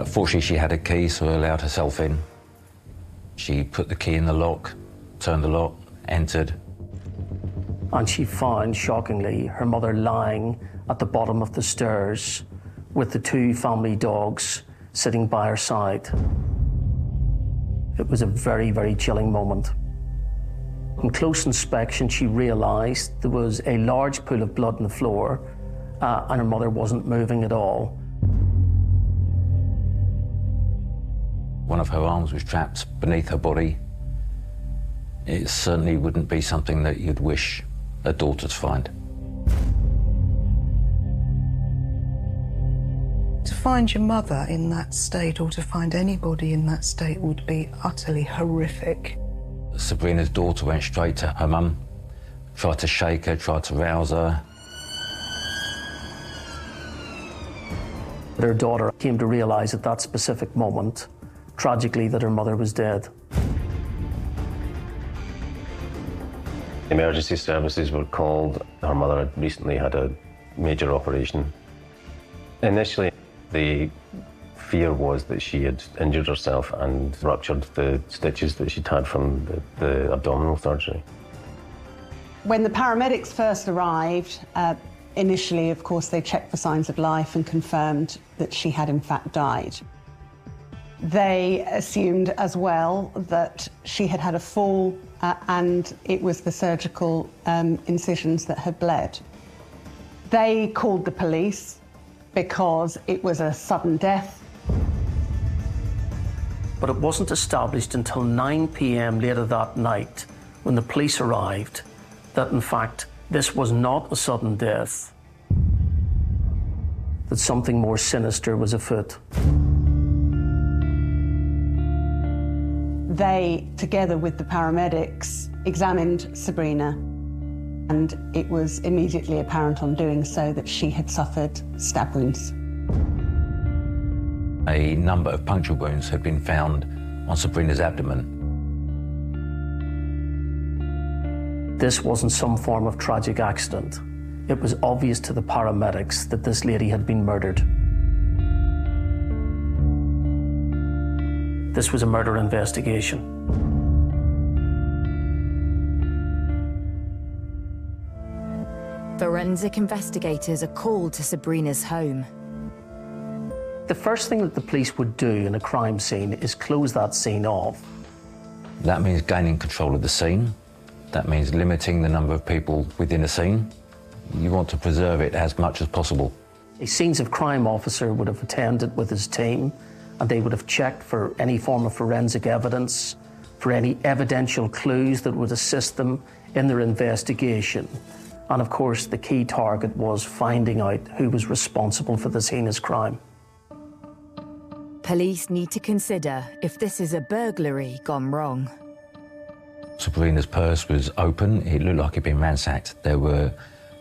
Fortunately, she had a key, so allowed herself in. She put the key in the lock, turned the lock, entered. And she found, shockingly, her mother lying at the bottom of the stairs with the two family dogs sitting by her side. It was a very, very chilling moment. On close inspection, she realised there was a large pool of blood on the floor and her mother wasn't moving at all. One of her arms was trapped beneath her body. It certainly wouldn't be something that you'd wish a daughter to find. To find your mother in that state, or to find anybody in that state, would be utterly horrific. Sabrina's daughter went straight to her mum, tried to shake her, tried to rouse her. Her daughter came to realise at that specific moment, tragically, that her mother was dead. Emergency services were called. Her mother had recently had a major operation. Initially, the fear was that she had injured herself and ruptured the stitches that she'd had from the abdominal surgery. When the paramedics first arrived, initially, of course, they checked for signs of life and confirmed that she had in fact died. They assumed as well that she had had a fall and it was the surgical incisions that had bled. They called the police because it was a sudden death. But it wasn't established until 9 p.m. later that night, when the police arrived, that in fact this was not a sudden death, that something more sinister was afoot. They, together with the paramedics, examined Sabrina, and it was immediately apparent on doing so that she had suffered stab wounds. A number of puncture wounds had been found on Sabrina's abdomen. This wasn't some form of tragic accident. It was obvious to the paramedics that this lady had been murdered. This was a murder investigation. Forensic investigators are called to Sabrina's home. The first thing that the police would do in a crime scene is close that scene off. That means gaining control of the scene. That means limiting the number of people within a scene. You want to preserve it as much as possible. A scenes of crime officer would have attended with his team, and they would have checked for any form of forensic evidence, for any evidential clues that would assist them in their investigation. And of course, the key target was finding out who was responsible for this heinous crime. Police need to consider if this is a burglary gone wrong. Sabrina's purse was open. It looked like it'd been ransacked. There were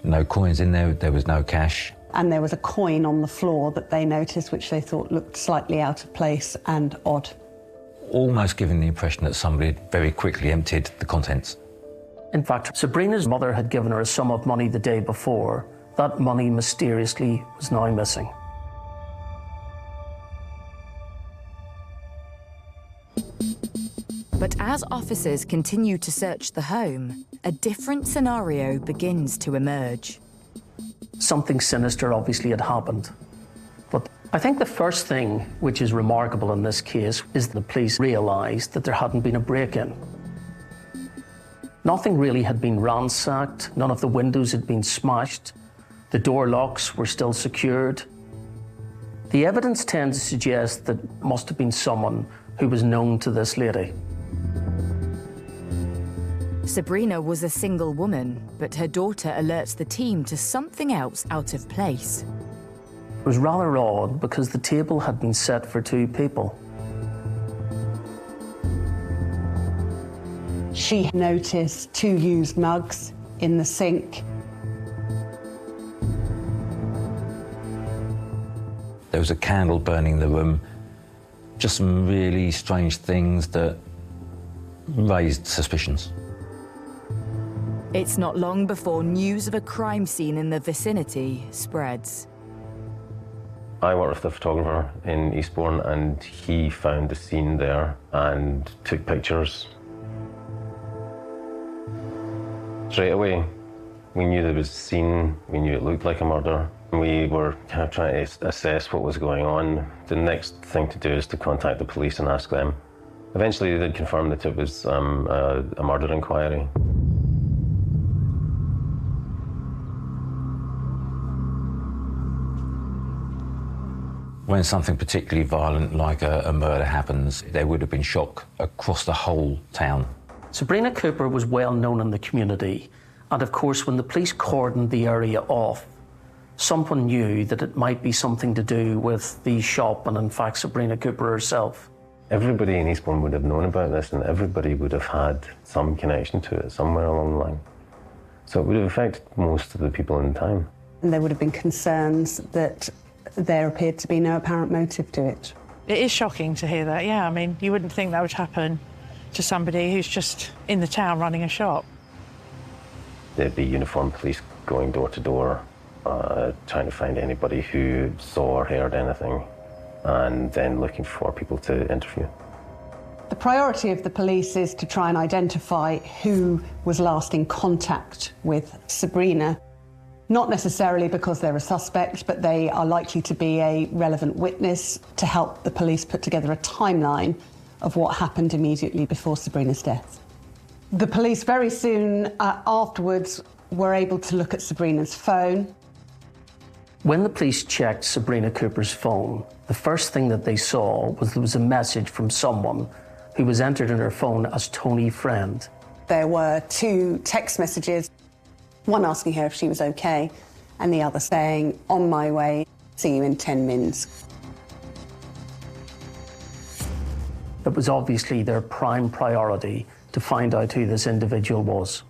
no coins in there. There was no cash. And there was a coin on the floor that they noticed, which they thought looked slightly out of place and odd. Almost giving the impression that somebody had very quickly emptied the contents. In fact, Sabrina's mother had given her a sum of money the day before. That money mysteriously was now missing. But as officers continue to search the home, a different scenario begins to emerge. Something sinister obviously had happened. But I think the first thing which is remarkable in this case is the police realised that there hadn't been a break-in. Nothing really had been ransacked, none of the windows had been smashed, the door locks were still secured. The evidence tends to suggest that it must have been someone who was known to this lady. Sabrina was a single woman, but her daughter alerts the team to something else out of place. It was rather odd because the table had been set for 2 people. She noticed 2 used mugs in the sink. There was a candle burning in the room. Just some really strange things that raised suspicions. It's not long before news of a crime scene in the vicinity spreads. I worked with a photographer in Eastbourne and he found the scene there and took pictures. Straight away, we knew there was a scene, we knew it looked like a murder. We were kind of trying to assess what was going on. The next thing to do is to contact the police and ask them. Eventually they confirmed that it was a murder inquiry. When something particularly violent like a murder happens, there would have been shock across the whole town. Sabrina Cooper was well known in the community, and of course when the police cordoned the area off, someone knew that it might be something to do with the shop and in fact Sabrina Cooper herself. Everybody in Eastbourne would have known about this and everybody would have had some connection to it somewhere along the line. So it would have affected most of the people in town. And there would have been concerns that there appeared to be no apparent motive to it. It is shocking to hear that, yeah. I mean, you wouldn't think that would happen to somebody who's just in the town running a shop. There'd be uniformed police going door to door trying to find anybody who saw or heard anything, and then looking for people to interview. The priority of the police is to try and identify who was last in contact with Sabrina, not necessarily because they're a suspect, but they are likely to be a relevant witness to help the police put together a timeline of what happened immediately before Sabrina's death. The police very soon afterwards were able to look at Sabrina's phone. When the police checked Sabrina Cooper's phone, the first thing that they saw was there was a message from someone who was entered in her phone as Tony Friend. There were 2 text messages, one asking her if she was okay, and the other saying, "On my way, see you in 10 mins." It was obviously their prime priority to find out who this individual was.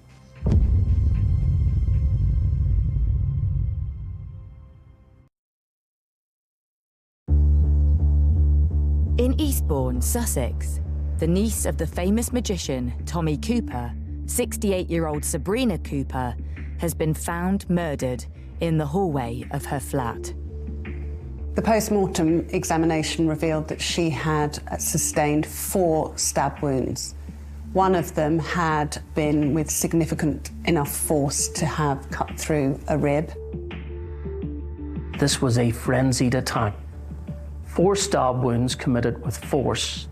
In Eastbourne, Sussex, the niece of the famous magician Tommy Cooper, 68-year-old Sabrina Cooper, has been found murdered in the hallway of her flat. The post-mortem examination revealed that she had sustained 4 stab wounds. One of them had been with significant enough force to have cut through a rib. This was a frenzied attack. 4 stab wounds committed with force.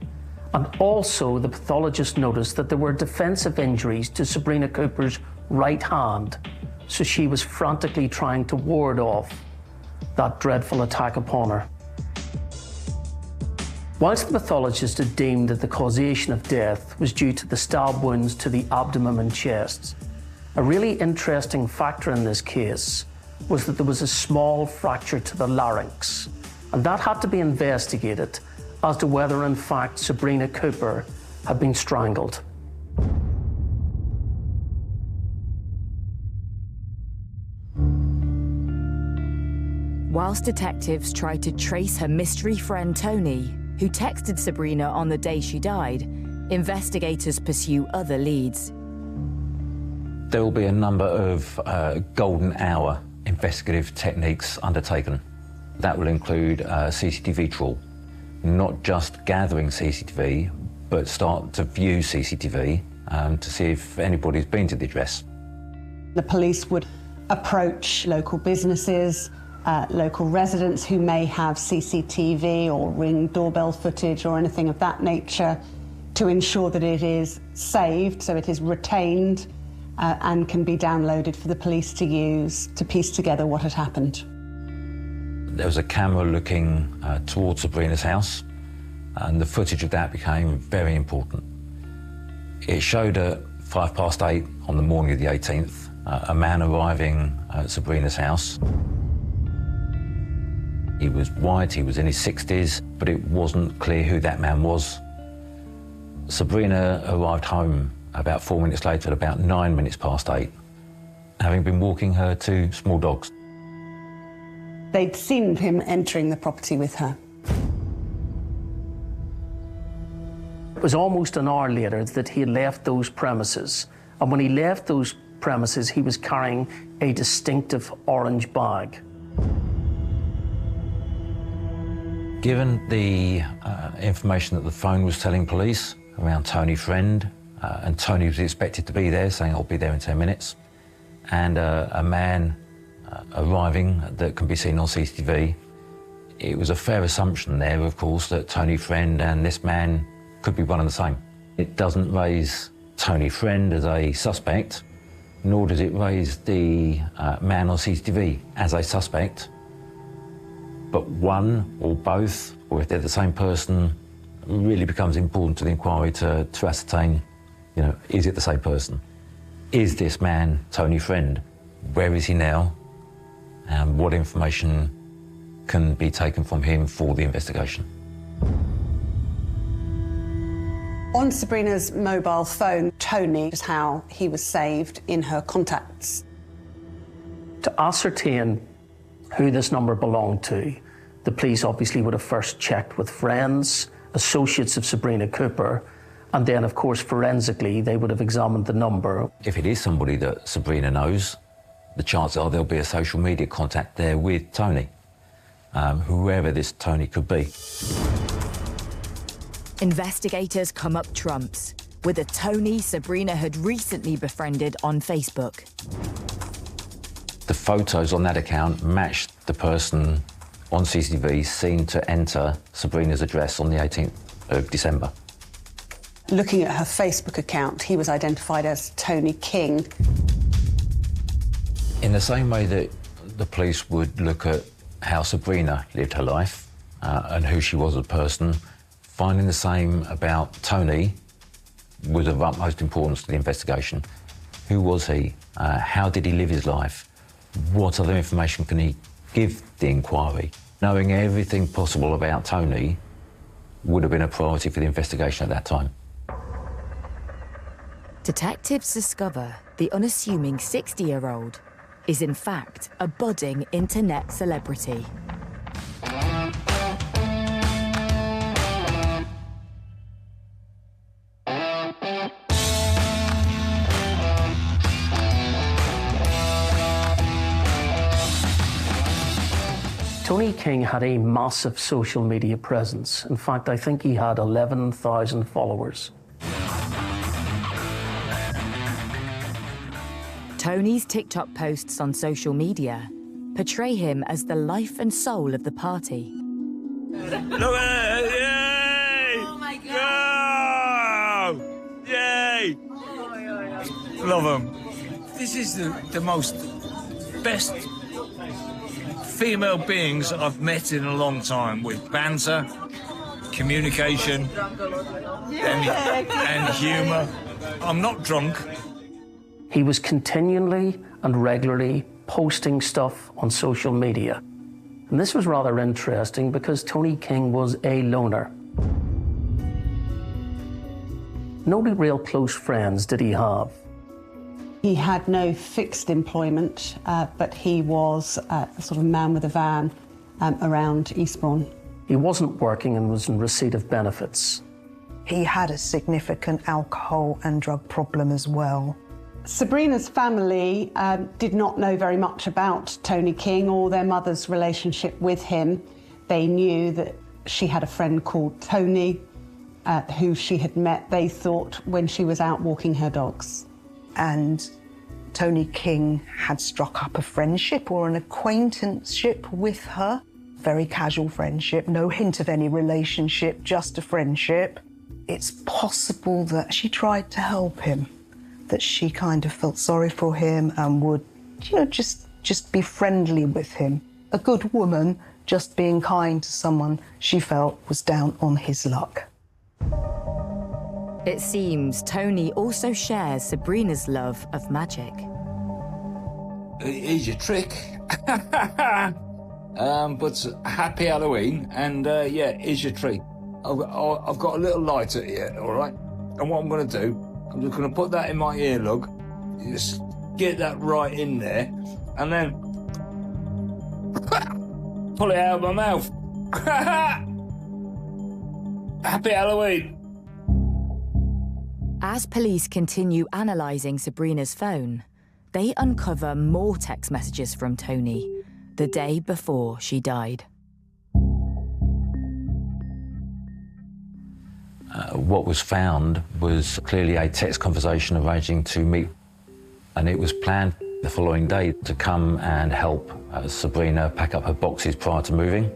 And also the pathologist noticed that there were defensive injuries to Sabrina Cooper's right hand, so she was frantically trying to ward off that dreadful attack upon her. Whilst the pathologist had deemed that the causation of death was due to the stab wounds to the abdomen and chest, a really interesting factor in this case was that there was a small fracture to the larynx, and that had to be investigated as to whether in fact Sabrina Cooper had been strangled. Whilst detectives tried to trace her mystery friend Tony, who texted Sabrina on the day she died, investigators pursue other leads. There will be a number of golden hour investigative techniques undertaken. That will include CCTV trawl, not just gathering CCTV, but start to view CCTV to see if anybody's been to the address. The police would approach local businesses, local residents who may have CCTV or Ring doorbell footage or anything of that nature to ensure that it is saved, so it is retained and can be downloaded for the police to use to piece together what had happened. There was a camera looking towards Sabrina's house, and the footage of that became very important. It showed at 8:05 on the morning of the 18th, a man arriving at Sabrina's house. He was white, he was in his 60s, but it wasn't clear who that man was. Sabrina arrived home about 4 minutes later at about 8:09, having been walking her 2 small dogs. They'd seen him entering the property with her. It was almost an hour later that he had left those premises, and when he left those premises, he was carrying a distinctive orange bag. Given the information that the phone was telling police around Tony Friend, and Tony was expected to be there, saying, "I'll be there in 10 minutes," and a man arriving that can be seen on CCTV, it was a fair assumption there, of course, that Tony Friend and this man could be one and the same. It doesn't raise Tony Friend as a suspect, nor does it raise the man on CCTV as a suspect, but one or both, or if they're the same person, really becomes important to the inquiry to ascertain, you know, is it the same person? Is this man Tony Friend? Where is he now? And what information can be taken from him for the investigation? On Sabrina's mobile phone, Tony is how he was saved in her contacts. To ascertain who this number belonged to, the police obviously would have first checked with friends, associates of Sabrina Cooper, and then, of course, forensically, they would have examined the number. If it is somebody that Sabrina knows, the chances are there'll be a social media contact there with Tony, whoever this Tony could be. Investigators come up trumps with a Tony Sabrina had recently befriended on Facebook. The photos on that account matched the person on CCTV seen to enter Sabrina's address on the 18th of December. Looking at her Facebook account, he was identified as Tony King. In the same way that the police would look at how Sabrina lived her life and who she was as a person, finding the same about Tony was of utmost importance to the investigation. Who was he? How did he live his life? What other information can he give the inquiry? Knowing everything possible about Tony would have been a priority for the investigation at that time. Detectives discover the unassuming 60-year-old is in fact a budding internet celebrity. Tony King had a massive social media presence. In fact, I think he had 11,000 followers. Tony's TikTok posts on social media portray him as the life and soul of the party. Look at it! Yay! Oh my God! Go! Yay! Love them. This is the most best female beings I've met in a long time, with banter, communication, and humour. I'm not drunk. He was continually and regularly posting stuff on social media. And this was rather interesting because Tony King was a loner. No real close friends did he have. He had no fixed employment, but he was a sort of man with a van around Eastbourne. He wasn't working and was in receipt of benefits. He had a significant alcohol and drug problem as well. Sabrina's family did not know very much about Tony King or their mother's relationship with him. They knew that she had a friend called Tony, who she had met, they thought, when she was out walking her dogs. And Tony King had struck up a friendship or an acquaintanceship with her. Very casual friendship, no hint of any relationship, just a friendship. It's possible that she tried to help him, that she kind of felt sorry for him and would, you know, just be friendly with him. A good woman just being kind to someone she felt was down on his luck. It seems Tony also shares Sabrina's love of magic. Here's your trick. But happy Halloween, and yeah, here's your treat. I've got a little lighter here, all right? And what I'm going to do, I'm just going to put that in my earlug, just get that right in there, and then pull it out of my mouth. Happy Halloween. As police continue analysing Sabrina's phone, they uncover more text messages from Tony the day before she died. What was found was clearly a text conversation arranging to meet, and it was planned the following day to come and help Sabrina pack up her boxes prior to moving.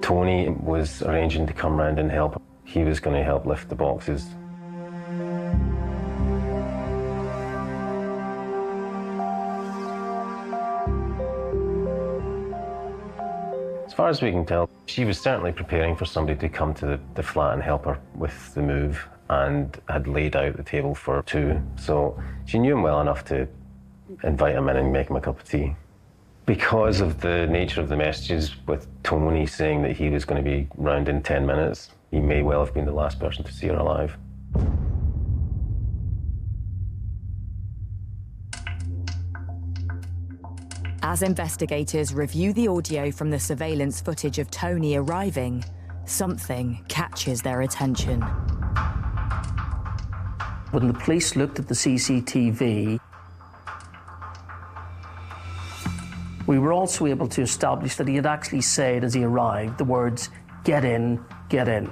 Tony was arranging to come round and help. He was going to help lift the boxes. As far as we can tell, she was certainly preparing for somebody to come to the flat and help her with the move, and had laid out the table for two. So she knew him well enough to invite him in and make him a cup of tea. Because of the nature of the messages, with Tony saying that he was going to be round in 10 minutes, he may well have been the last person to see her alive. As investigators review the audio from the surveillance footage of Tony arriving, something catches their attention. When the police looked at the CCTV, We were also able to establish that he had actually said as he arrived the words, "Get in, get in."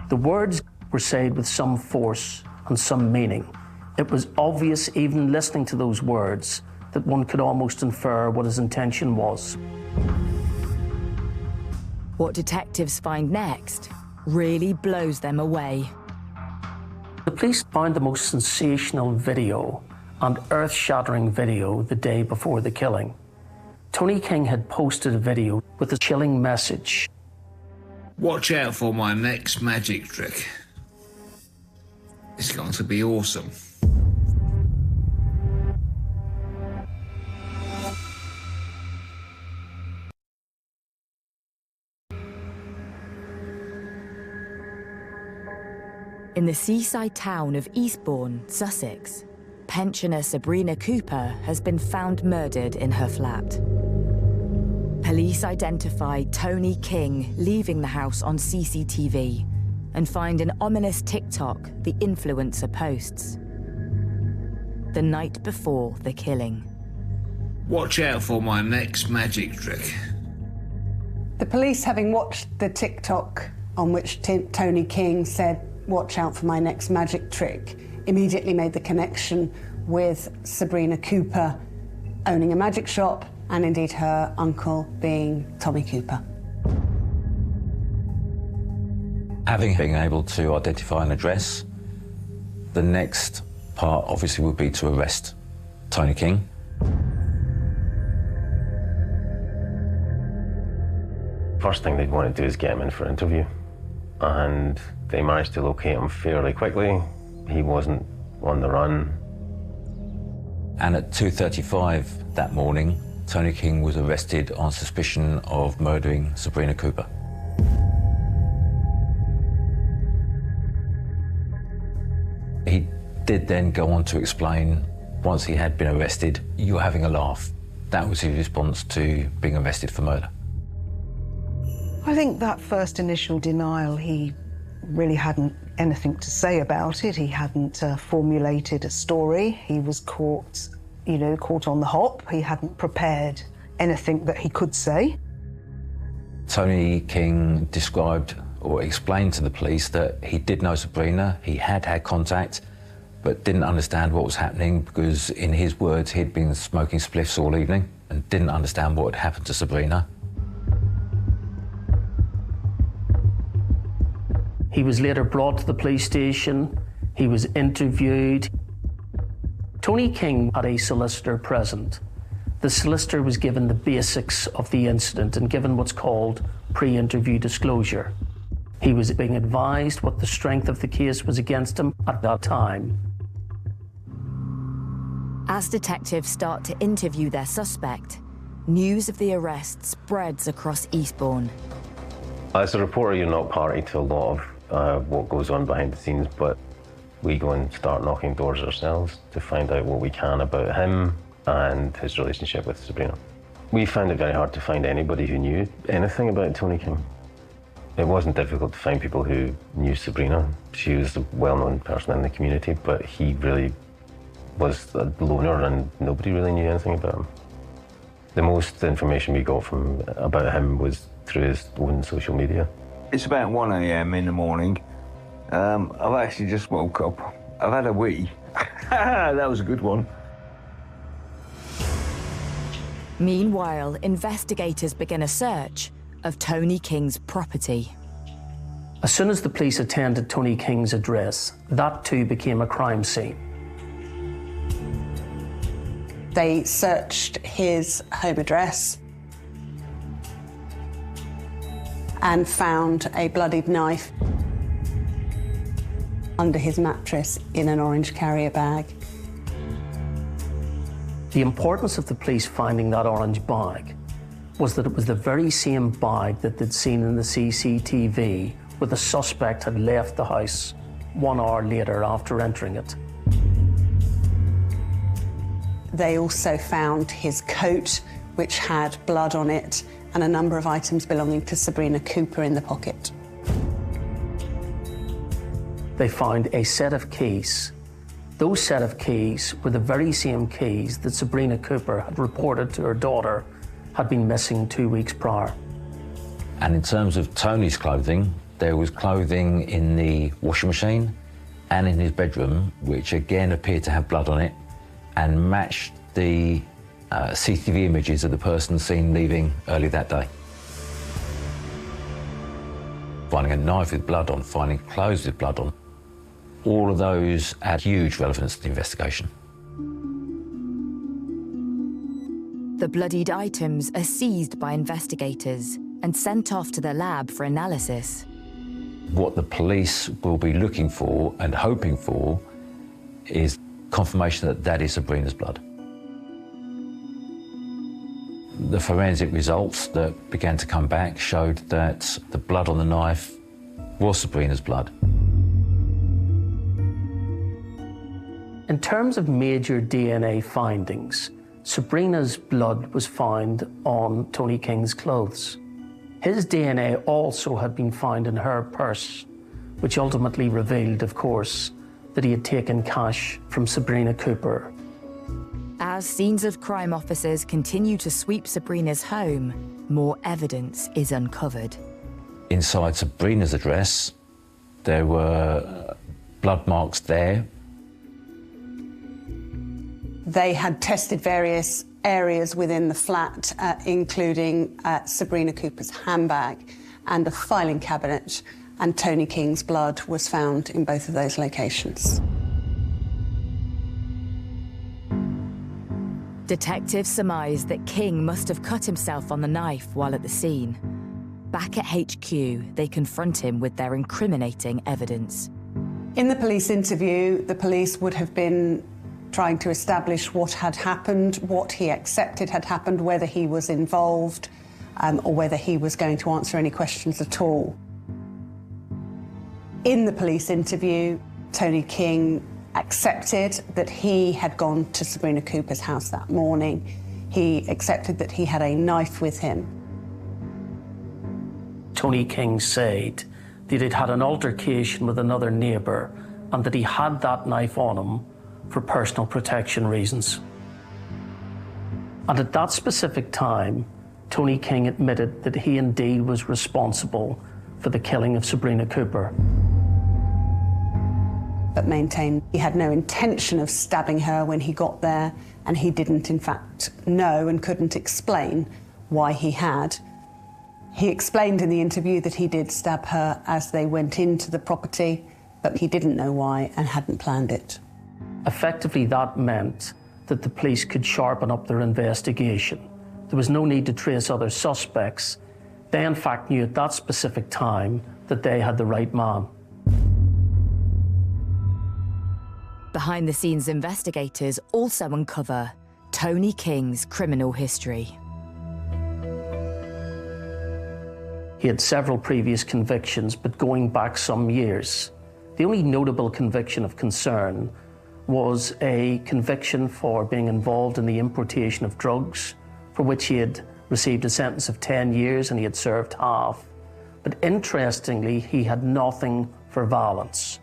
The words were said with some force and some meaning. It was obvious, even listening to those words, that one could almost infer what his intention was. What detectives find next really blows them away. The police found the most sensational video and earth-shattering video the day before the killing. Tony King had posted a video with a chilling message. Watch out for my next magic trick. It's going to be awesome. In the seaside town of Eastbourne, Sussex, pensioner Sabrina Cooper has been found murdered in her flat. Police identified Tony King leaving the house on CCTV and find an ominous TikTok the influencer posts. The night before the killing. Watch out for my next magic trick. The police, having watched the TikTok on which Tony King said, "Watch out for my next magic trick," immediately made the connection with Sabrina Cooper owning a magic shop and indeed her uncle being Tommy Cooper. Having been able to identify an address, the next part obviously would be to arrest Tony King. First thing they'd want to do is get him in for an interview, and they managed to locate him fairly quickly. He wasn't on the run. And at 2:35 that morning, Tony King was arrested on suspicion of murdering Sabrina Cooper. He did then go on to explain, once he had been arrested, "You're having a laugh." That was his response to being arrested for murder. I think that first initial denial, he really hadn't anything to say about it. He hadn't formulated a story. He was caught, caught on the hop. He hadn't prepared anything that he could say. Tony King described or explained to the police that he did know Sabrina, he had had contact, but didn't understand what was happening because, in his words, he'd been smoking spliffs all evening and didn't understand what had happened to Sabrina. He was later brought to the police station. He was interviewed. Tony King had a solicitor present. The solicitor was given the basics of the incident and given what's called pre-interview disclosure. He was being advised what the strength of the case was against him at that time. As detectives start to interview their suspect, news of the arrest spreads across Eastbourne. As a reporter, you're not party to a lot of what goes on behind the scenes, but we go and start knocking doors ourselves to find out what we can about him and his relationship with Sabrina. We found it very hard to find anybody who knew anything about Tony King. It wasn't difficult to find people who knew Sabrina. She was a well-known person in the community, but he really was a loner and nobody really knew anything about him. The most information we got about him was through his own social media. It's about 1 a.m. in the morning. I've actually just woke up. I've had a wee. That was a good one. Meanwhile, investigators begin a search of Tony King's property. As soon as the police attended Tony King's address, that too became a crime scene. They searched his home address and found a bloodied knife under his mattress in an orange carrier bag. The importance of the police finding that orange bag was that it was the very same bag that they'd seen in the CCTV where the suspect had left the house 1 hour later after entering it. They also found his coat, which had blood on it, and a number of items belonging to Sabrina Cooper in the pocket. They found a set of keys Those set of keys were the very same keys that Sabrina Cooper had reported to her daughter had been missing 2 weeks prior. And in terms of Tony's clothing, there was clothing in the washing machine and in his bedroom, which again appeared to have blood on it and matched the CCTV images of the person seen leaving early that day. Finding a knife with blood on, finding clothes with blood on, all of those had huge relevance to the investigation. The bloodied items are seized by investigators and sent off to the lab for analysis. What the police will be looking for and hoping for is confirmation that that is Sabrina's blood. The forensic results that began to come back showed that the blood on the knife was Sabrina's blood. In terms of major DNA findings, Sabrina's blood was found on Tony King's clothes. His DNA also had been found in her purse, which ultimately revealed, of course, that he had taken cash from Sabrina Cooper. As scenes of crime officers continue to sweep Sabrina's home, more evidence is uncovered. Inside Sabrina's address, there were blood marks there. They had tested various areas within the flat, including Sabrina Cooper's handbag and a filing cabinet, and Tony King's blood was found in both of those locations. Detectives surmise that King must have cut himself on the knife while at the scene. Back at HQ, they confront him with their incriminating evidence. In the police interview, the police would have been trying to establish what had happened, what he accepted had happened, whether he was involved, or whether he was going to answer any questions at all. In the police interview, Tony King accepted that he had gone to Sabrina Cooper's house that morning. He accepted that he had a knife with him. Tony King said that he'd had an altercation with another neighbour and that he had that knife on him for personal protection reasons. And at that specific time, Tony King admitted that he indeed was responsible for the killing of Sabrina Cooper. But maintained he had no intention of stabbing her when he got there, and he didn't in fact know and couldn't explain why he had. He explained in the interview that he did stab her as they went into the property, but he didn't know why and hadn't planned it. Effectively, that meant that the police could sharpen up their investigation. There was no need to trace other suspects. They, in fact, knew at that specific time that they had the right man. Behind-the-scenes investigators also uncover Tony King's criminal history. He had several previous convictions, but going back some years. The only notable conviction of concern was a conviction for being involved in the importation of drugs, for which he had received a sentence of 10 years and he had served half. But interestingly, he had nothing for violence.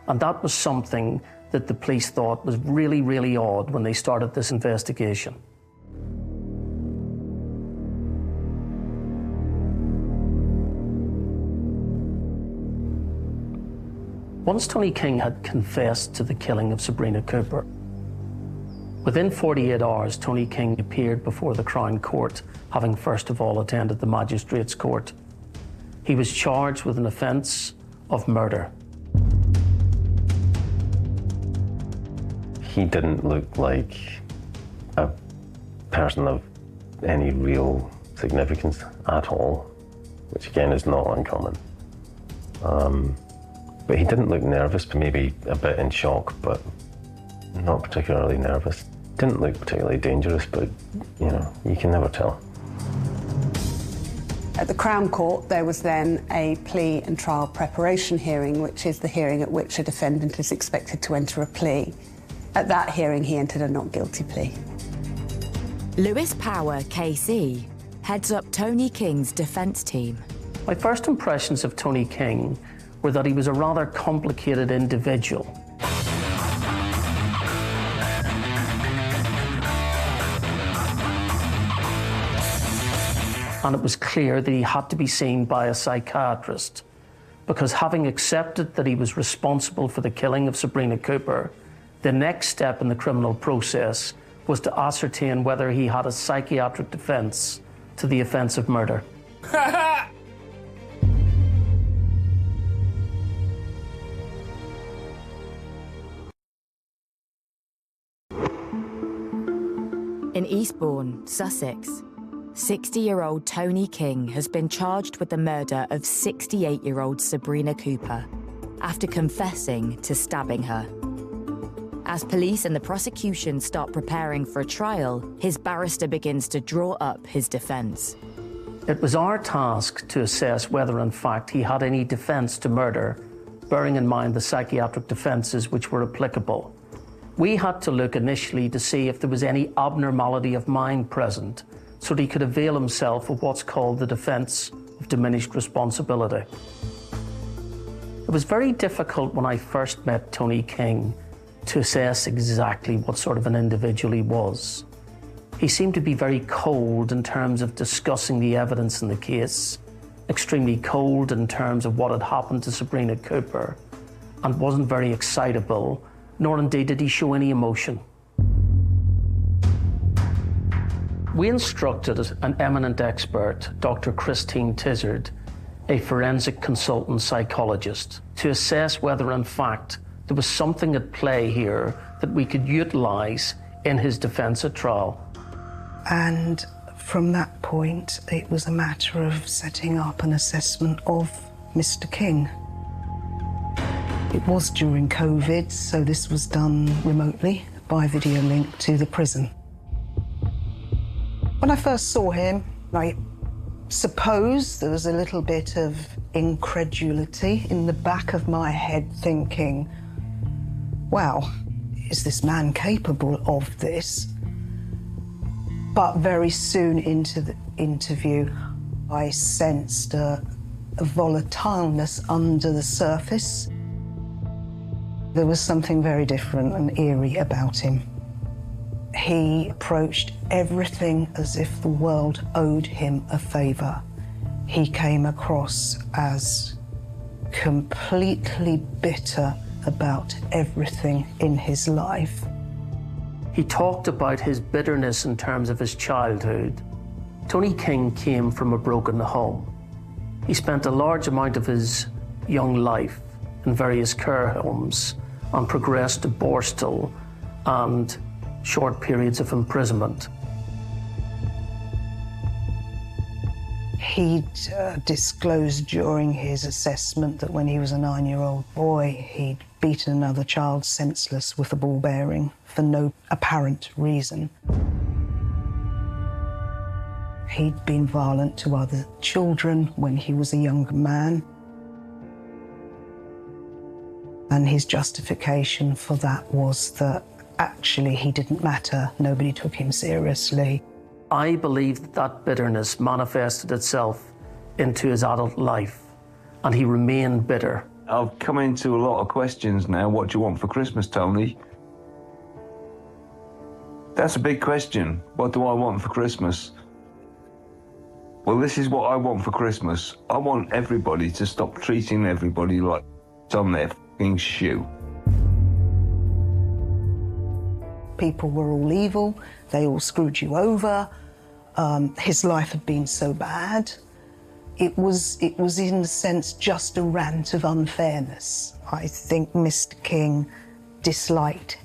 And that was something that the police thought was really, really odd when they started this investigation. Once Tony King had confessed to the killing of Sabrina Cooper, within 48 hours, Tony King appeared before the Crown Court, having first of all attended the Magistrates' Court. He was charged with an offence of murder. He didn't look like a person of any real significance at all, which again is not uncommon. But he didn't look nervous, but maybe a bit in shock, but not particularly nervous. Didn't look particularly dangerous, but you know, you can never tell. At the Crown Court, there was then a plea and trial preparation hearing, which is the hearing at which a defendant is expected to enter a plea. At that hearing, he entered a not guilty plea. Lewis Power, KC, heads up Tony King's defence team. My first impressions of Tony King were that he was a rather complicated individual. and it was clear that he had to be seen by a psychiatrist, because having accepted that he was responsible for the killing of Sabrina Cooper, the next step in the criminal process was to ascertain whether he had a psychiatric defence to the offence of murder. In Eastbourne, Sussex, 60-year-old Tony King has been charged with the murder of 68-year-old Sabrina Cooper after confessing to stabbing her. As police and the prosecution start preparing for a trial, his barrister begins to draw up his defence. It was our task to assess whether in fact he had any defence to murder, bearing in mind the psychiatric defences which were applicable. We had to look initially to see if there was any abnormality of mind present, so that he could avail himself of what's called the defence of diminished responsibility. It was very difficult when I first met Tony King to assess exactly what sort of an individual he was. He seemed to be very cold in terms of discussing the evidence in the case, extremely cold in terms of what had happened to Sabrina Cooper, and wasn't very excitable, nor indeed did he show any emotion. We instructed an eminent expert, Dr. Christine Tizard, a forensic consultant psychologist, to assess whether in fact there was something at play here that we could utilise in his defence at trial. And from that point, it was a matter of setting up an assessment of Mr. King. It was during COVID, so this was done remotely by video link to the prison. When I first saw him, I suppose there was a little bit of incredulity in the back of my head, thinking, wow, is this man capable of this? But very soon into the interview, I sensed a volatileness under the surface. There was something very different and eerie about him. He approached everything as if the world owed him a favour. He came across as completely bitter about everything in his life. He talked about his bitterness in terms of his childhood. Tony King came from a broken home. He spent a large amount of his young life in various care homes and progressed to Borstal and short periods of imprisonment. He'd disclosed during his assessment that when he was a 9-year-old boy, he'd beaten another child senseless with a ball bearing for no apparent reason. He'd been violent to other children when he was a young man. And his justification for that was that actually he didn't matter, nobody took him seriously. I believe that that bitterness manifested itself into his adult life, and he remained bitter. I've come into a lot of questions now. What do you want for Christmas, Tony? That's a big question. What do I want for Christmas? Well, this is what I want for Christmas. I want everybody to stop treating everybody like it's on their f***ing shoe. People were all evil, they all screwed you over. His life had been so bad. It was in a sense just a rant of unfairness. I think Mr. King disliked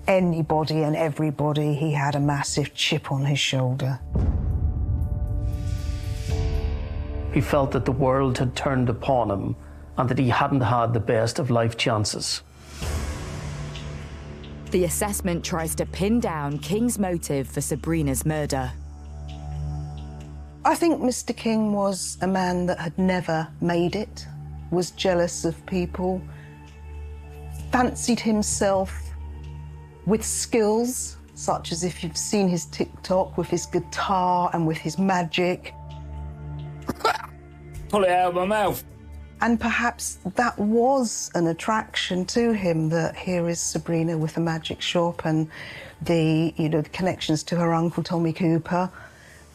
anybody and everybody. He had a massive chip on his shoulder. He felt that the world had turned upon him and that he hadn't had the best of life chances. The assessment tries to pin down King's motive for Sabrina's murder. I think Mr. King was a man that had never made it, was jealous of people, fancied himself with skills, such as if you've seen his TikTok with his guitar and with his magic. Pull it out of my mouth. And perhaps that was an attraction to him, that here is Sabrina with a magic shop and the connections to her uncle Tommy Cooper.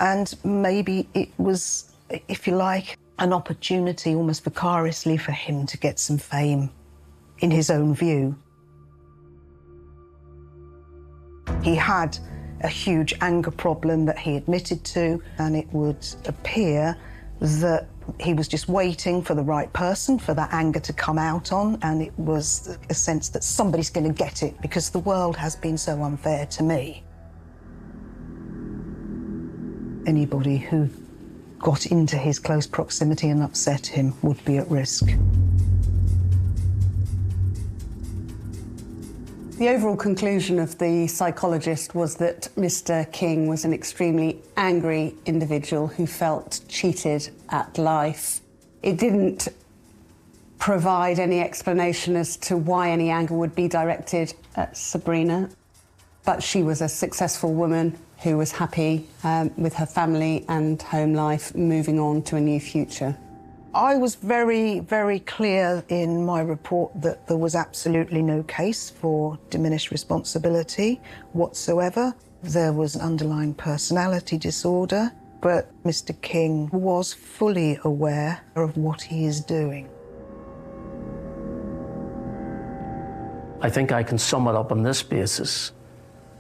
And maybe it was, if you like, an opportunity almost vicariously for him to get some fame in his own view. He had a huge anger problem that he admitted to, and it would appear that he was just waiting for the right person for that anger to come out on, and it was a sense that somebody's going to get it because the world has been so unfair to me. Anybody who got into his close proximity and upset him would be at risk. The overall conclusion of the psychologist was that Mr. King was an extremely angry individual who felt cheated at life. It didn't provide any explanation as to why any anger would be directed at Sabrina, but she was a successful woman who was happy with her family and home life, moving on to a new future. I was very, very clear in my report that there was absolutely no case for diminished responsibility whatsoever. There was an underlying personality disorder, but Mr. King was fully aware of what he is doing. I think I can sum it up on this basis,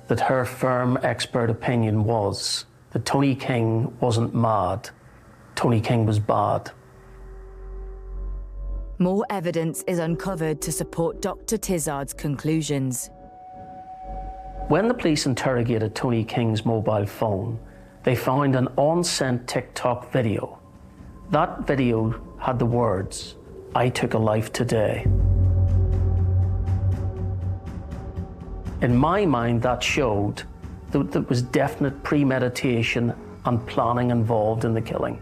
that her firm expert opinion was that Tony King wasn't mad, Tony King was bad. More evidence is uncovered to support Dr. Tizard's conclusions. When the police interrogated Tony King's mobile phone, they found an on-sent TikTok video. That video had the words, "I took a life today." In my mind, that showed that there was definite premeditation and planning involved in the killing.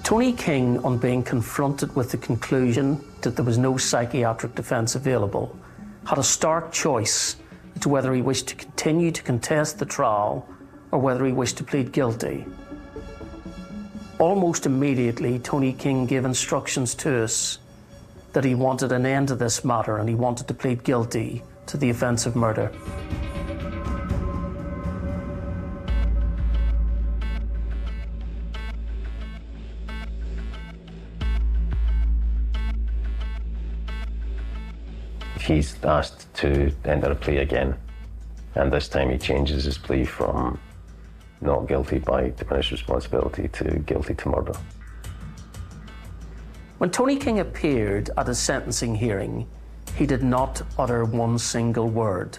Tony King, on being confronted with the conclusion that there was no psychiatric defence available, had a stark choice as to whether he wished to continue to contest the trial or whether he wished to plead guilty. Almost immediately, Tony King gave instructions to us that he wanted an end to this matter and he wanted to plead guilty to the offence of murder. He's asked to enter a plea again, and this time he changes his plea from not guilty by diminished responsibility to guilty to murder. When Tony King appeared at his sentencing hearing, he did not utter one single word.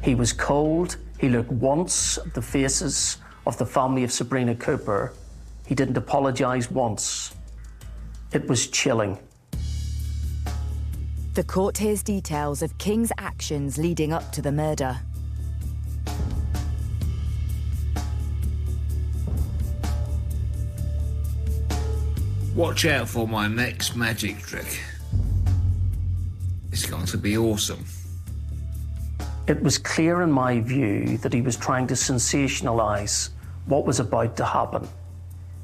He was cold. He looked once at the faces of the family of Sabrina Cooper. He didn't apologise once. It was chilling. The court hears details of King's actions leading up to the murder. Watch out for my next magic trick. It's going to be awesome. It was clear in my view that he was trying to sensationalise what was about to happen.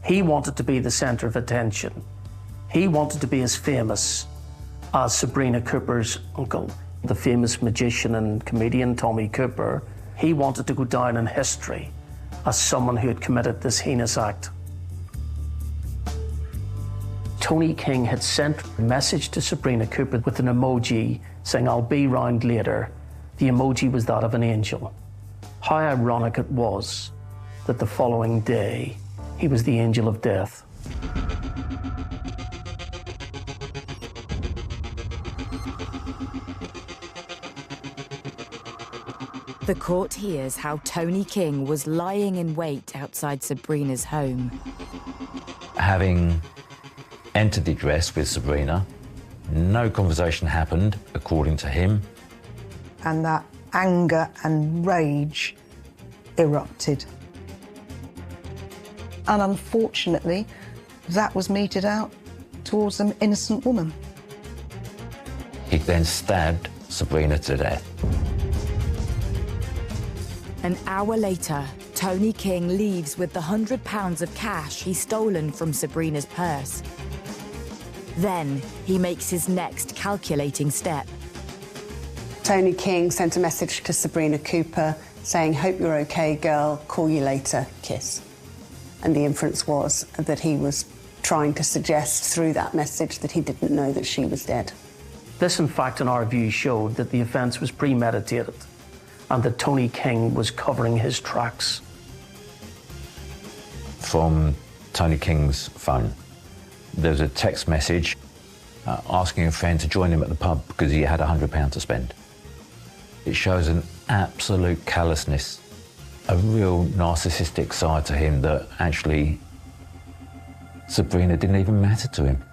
He wanted to be the centre of attention. He wanted to be as famous as Sabrina Cooper's uncle, the famous magician and comedian Tommy Cooper. He wanted to go down in history as someone who had committed this heinous act. Tony King had sent a message to Sabrina Cooper with an emoji saying, "I'll be round later." The emoji was that of an angel. How ironic it was that the following day he was the angel of death. The court hears how Tony King was lying in wait outside Sabrina's home. Having entered the address with Sabrina, no conversation happened, according to him. And that anger and rage erupted. And unfortunately, that was meted out towards an innocent woman. He then stabbed Sabrina to death. An hour later, Tony King leaves with the £100 of cash he's stolen from Sabrina's purse. Then he makes his next calculating step. Tony King sent a message to Sabrina Cooper saying, "Hope you're okay, girl, call you later, kiss." And the inference was that he was trying to suggest through that message that he didn't know that she was dead. This, in fact, in our view, showed that the offence was premeditated and that Tony King was covering his tracks. From Tony King's phone, there was a text message asking a friend to join him at the pub because he had £100 to spend. It shows an absolute callousness, a real narcissistic side to him that actually Sabrina didn't even matter to him.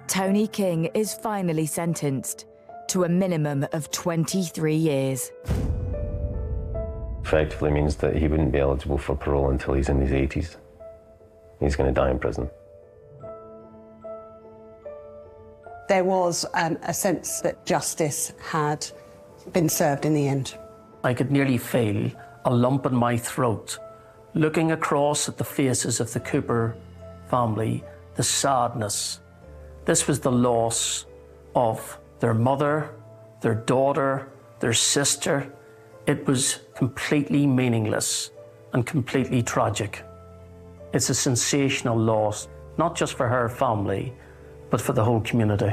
Tony King is finally sentenced to a minimum of 23 years. Effectively means that he wouldn't be eligible for parole until he's in his 80s. He's going to die in prison. There was a sense that justice had been served in the end. I could nearly feel a lump in my throat, looking across at the faces of the Cooper family, the sadness. This was the loss of their mother, their daughter, their sister. It was completely meaningless and completely tragic. It's a sensational loss, not just for her family, but for the whole community.